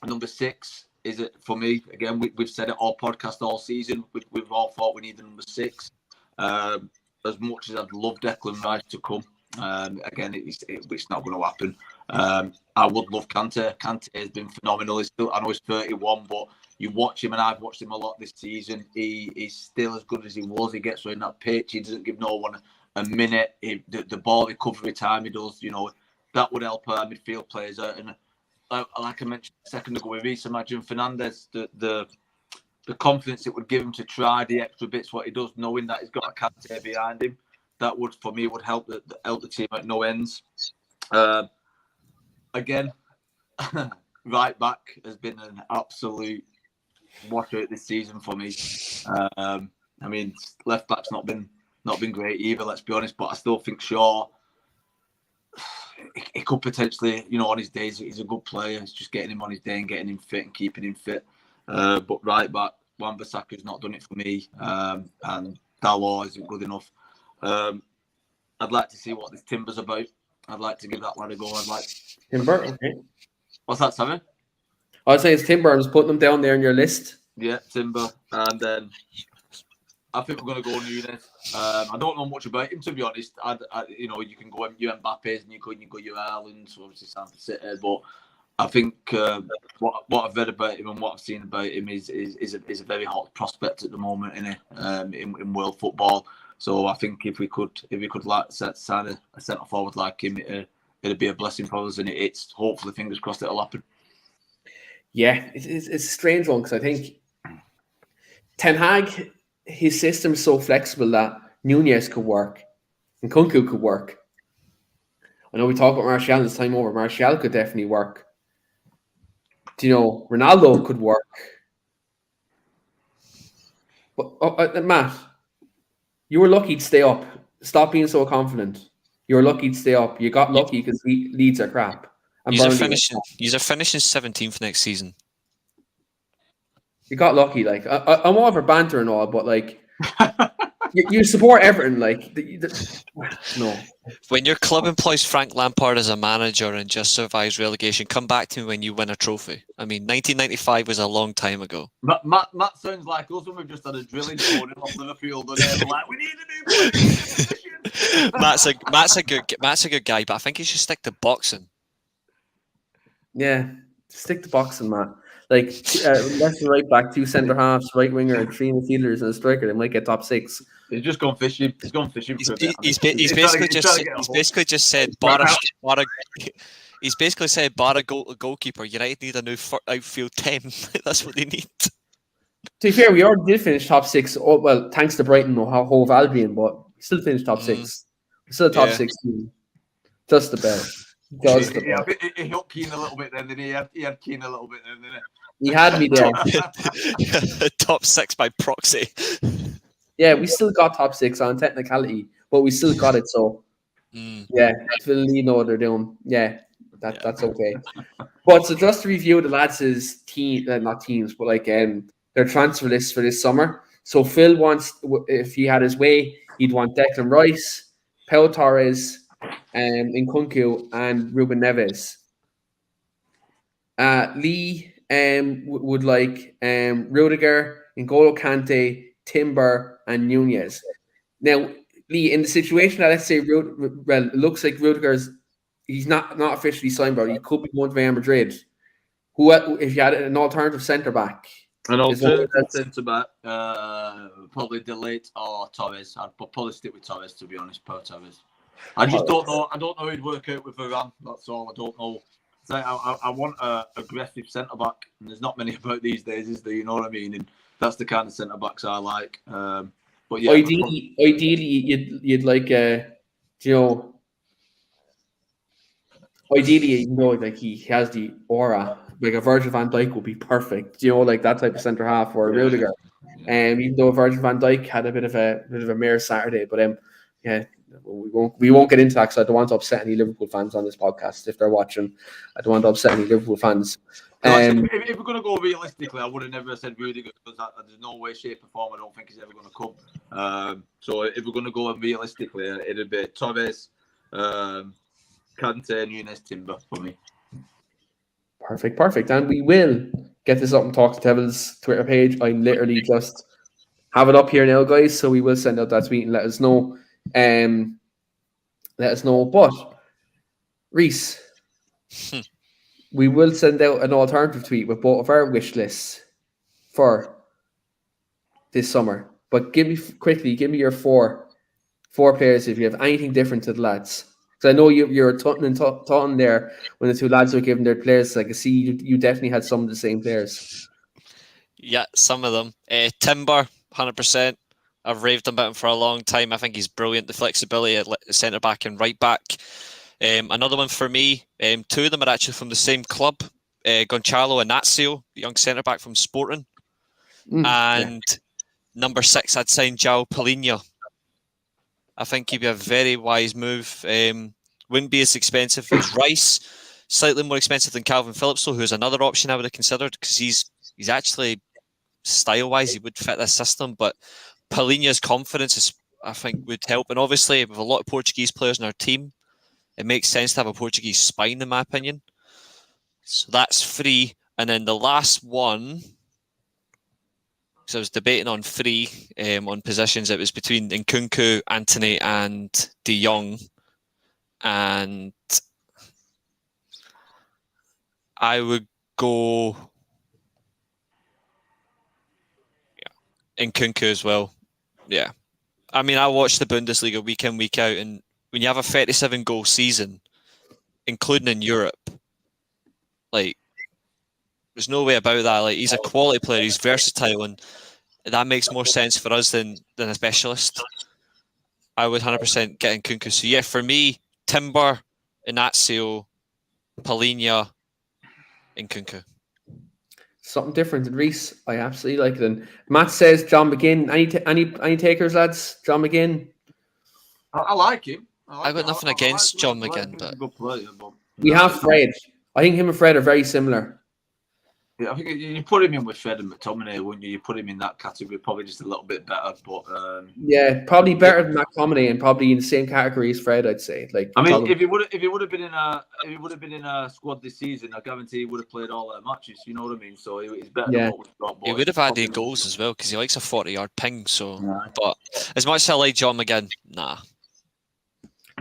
Speaker 3: Number 6. Is it for me? Again, we've said it all podcast all season. We've all thought we need the number 6. As much as I'd love Declan Rice to come, again, it's not going to happen. I would love Kante. Kante has been phenomenal. I know he's 31, but you watch him, and I've watched him a lot this season. He's still as good as he was. He gets in that pitch. He doesn't give no one a minute. The ball recovery time he does, that would help our midfield players out. And like I mentioned a second ago with Reece, imagine Fernandes, the confidence it would give him to try the extra bits what he does, knowing that he's got a Kante behind him. That would, for me, help the team at no ends. Again, right back has been an absolute washout this season for me. Left back's not been great either. Let's be honest, but I still think Shaw. He could potentially, on his days, he's a good player. It's just getting him on his day and getting him fit and keeping him fit. But right back, Wan-Bissaka's not done it for me, and Dalot isn't good enough. I'd like to see what this Timber's about. I'd like to give that lad a go.
Speaker 1: Timber, okay.
Speaker 3: What's that, Simon?
Speaker 1: I'd say it's Timber. I was putting them down there on your list.
Speaker 3: Yeah, Timber, and then I think we're going to go Nunes. I don't know much about him, to be honest. You can go your Mbappe's and you go your Ireland's, obviously Sanford City, but I think what I've read about him and what I've seen about him is a very hot prospect at the moment in world football. So I think if we could sign a centre forward like him, it'd be a blessing for us, and it's hopefully, fingers crossed, it'll happen.
Speaker 1: Yeah, it's a strange one because I think Ten Hag, his system's so flexible that Nunez could work and Nkunku could work. I know we talked about Martial this time over. Martial could definitely work. Ronaldo could work. But Matt, you were lucky to stay up. Stop being so confident. You were lucky to stay up. You got lucky because Leeds are crap.
Speaker 4: You're finishing 17th next season.
Speaker 1: You got lucky. I'm all for banter and all, but you support Everton. No.
Speaker 4: When your club employs Frank Lampard as a manager and just survives relegation, come back to me when you win a trophy. 1995 was a long time ago.
Speaker 3: Matt sounds like us when we've just had a drilling going off Liverpool. We need a new player.
Speaker 4: Matt's a good guy, but I think he should stick to boxing.
Speaker 1: Yeah, stick to boxing, Matt. Left and right back, 2 centre halves, right winger, 3 midfielders, and a striker. They might get top 6.
Speaker 3: He's just gone fishing. He's gone fishing.
Speaker 4: He's basically just said He's basically said, bar a goalkeeper, United need a new outfield 10. That's what they need.
Speaker 1: To be fair, we already did finish top 6. Oh, well, thanks to Brighton or Hove Albion, but we still finished top 6. We're still a top 6 team. Just about. Just about.
Speaker 3: He helped Keane a little bit then, didn't he? He had Keane a little bit then, didn't he?
Speaker 1: He had me there.
Speaker 4: Top 6 by proxy.
Speaker 1: Yeah, we still got top 6 on technicality, but we still got it. So, yeah, Philly know what they're doing. Yeah, that's okay. But so just to review the lads' team, not teams, but like their transfer list for this summer. So Phil wants, if he had his way, he'd want Declan Rice, Pau Torres, Nkunku, and Ruben Neves. Lee would like Rudiger, N'Golo Kante, Timber, and Nunez. Now, Lee, in the situation that let's say, it looks like he's not officially signed, but he could be going to Real Madrid. Who, if you had an alternative centre back?
Speaker 3: An alternative centre back, probably Delete or Torres. I'd probably stick with Torres, to be honest. Pau Torres. I just don't know. I don't know who'd work out with Varane. That's all. I don't know. I want a aggressive centre back, and there's not many about these days, is there? You know what I mean? And that's the kind of centre backs I like. But yeah,
Speaker 1: ideally, you'd like ideally, like he has the aura, like a Virgil van Dijk would be perfect. Like that type of centre half or Rudiger. Even though Virgil van Dijk had a bit of a mare Saturday, but yeah. We won't get into that because I don't want to upset any Liverpool fans on this podcast if they're watching. I don't want to upset any Liverpool fans.
Speaker 3: If we're going to go realistically, I would have never said Rudiger because there's no way, shape, or form I don't think he's ever going to come. So if we're going to go realistically, it'd be Torres, Kante, Nunez, Timber for me.
Speaker 1: Perfect. And we will get this up on Talk to Devil's Twitter page. I literally just have it up here now, guys. So we will send out that tweet and let us know. But Reese, we will send out an alternative tweet with both of our wish lists for this summer. But give me your four players if you have anything different to the lads. Because I know you're talking there when the two lads were giving their players. Like I see you definitely had some of the same players.
Speaker 4: Yeah, some of them. Timber, 100%. I've raved about him for a long time. I think he's brilliant. The flexibility at centre back and right back. Another one for me. Two of them are actually from the same club. Gonçalo Inácio, the young centre back from Sporting, and number 6, I'd sign João Palhinha. I think he'd be a very wise move. Wouldn't be as expensive as Rice. Slightly more expensive than Calvin Phillips, though, who's another option I would have considered because he's actually style-wise he would fit this system, but Palhinha's confidence I think would help, and obviously with a lot of Portuguese players in our team, it makes sense to have a Portuguese spine, in my opinion. So that's 3, and then the last one. So I was debating on 3 on positions. It was between Nkunku, Antony, and De Jong, and I would go Nkunku as well. Yeah. I mean, I watch the Bundesliga week in, week out, and when you have a 37-goal season, including in Europe, like, there's no way about that. Like, he's a quality player, he's versatile, and that makes more sense for us than a specialist. I would 100% get Nkunku. So, yeah, for me, Timber, Inácio, Palhinha, Nkunku.
Speaker 1: Something different than Reese. I absolutely like it. And Matt says John McGinn. Any takers, lads? John McGinn.
Speaker 3: I like him.
Speaker 4: I've got nothing against John McGinn, but
Speaker 3: good player.
Speaker 1: We have Fred. I think him and Fred are very similar.
Speaker 3: Yeah, I think you put him in with Fred and McTominay, wouldn't you? You put him in that category, probably just a little bit better. But
Speaker 1: yeah, probably better than McTominay, and probably in the same category as Fred, I'd say. Like,
Speaker 3: I mean, if he would have been in a squad this season, I guarantee he would have played all their matches. You know what I mean? So he's better than what we've got.
Speaker 4: He would have had 8 goals as well because he likes a 40-yard ping. So, but as much as I like John McGinn, nah.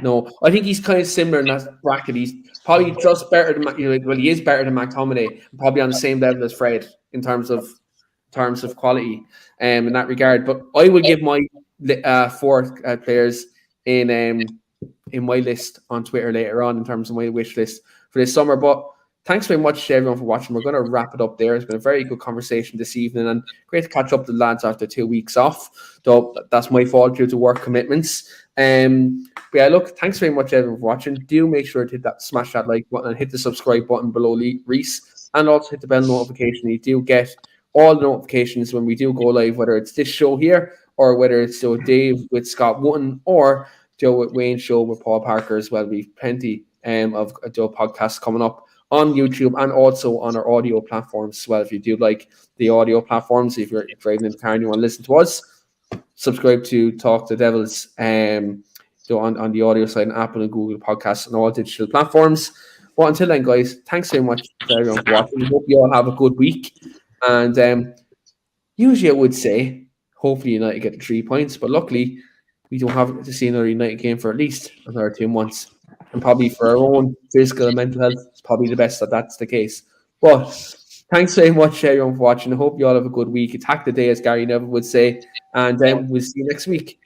Speaker 1: No, I think he's kind of similar in that bracket. He's probably just better than he is better than McTominay, probably on the same level as Fred in terms of quality, in that regard. But I would give my 4 players in in my list on Twitter later on in terms of my wish list for this summer. But thanks very much to everyone for watching. We're going to wrap it up there. It's been a very good conversation this evening and great to catch up with the lads after 2 weeks off. Though that's my fault due to work commitments. But yeah, look, thanks very much everyone for watching. Do make sure to smash that like button and hit the subscribe button below Reese, and also hit the bell notification. You do get all the notifications when we do go live, whether it's this show here or whether it's Joe Dave with Scott Wotton or Joe with Wayne show with Paul Parker as well. We've plenty of Joe podcasts coming up on YouTube and also on our audio platforms as well. If you do like the audio platforms, if you're driving in the car and you want to listen to us, subscribe to Talk to Devils on the audio side on Apple and Google Podcasts and all digital platforms. Well, until then, guys, thanks very much to everyone for watching. Hope you all have a good week. And usually I would say, hopefully United get the 3 points, but luckily we don't have to see another United game for at least another 2 months. And probably for our own physical and mental health, it's probably the best that that's the case. But thanks very much, everyone, for watching. I hope you all have a good week. Attack the day, as Gary Neville would say. And we'll see you next week.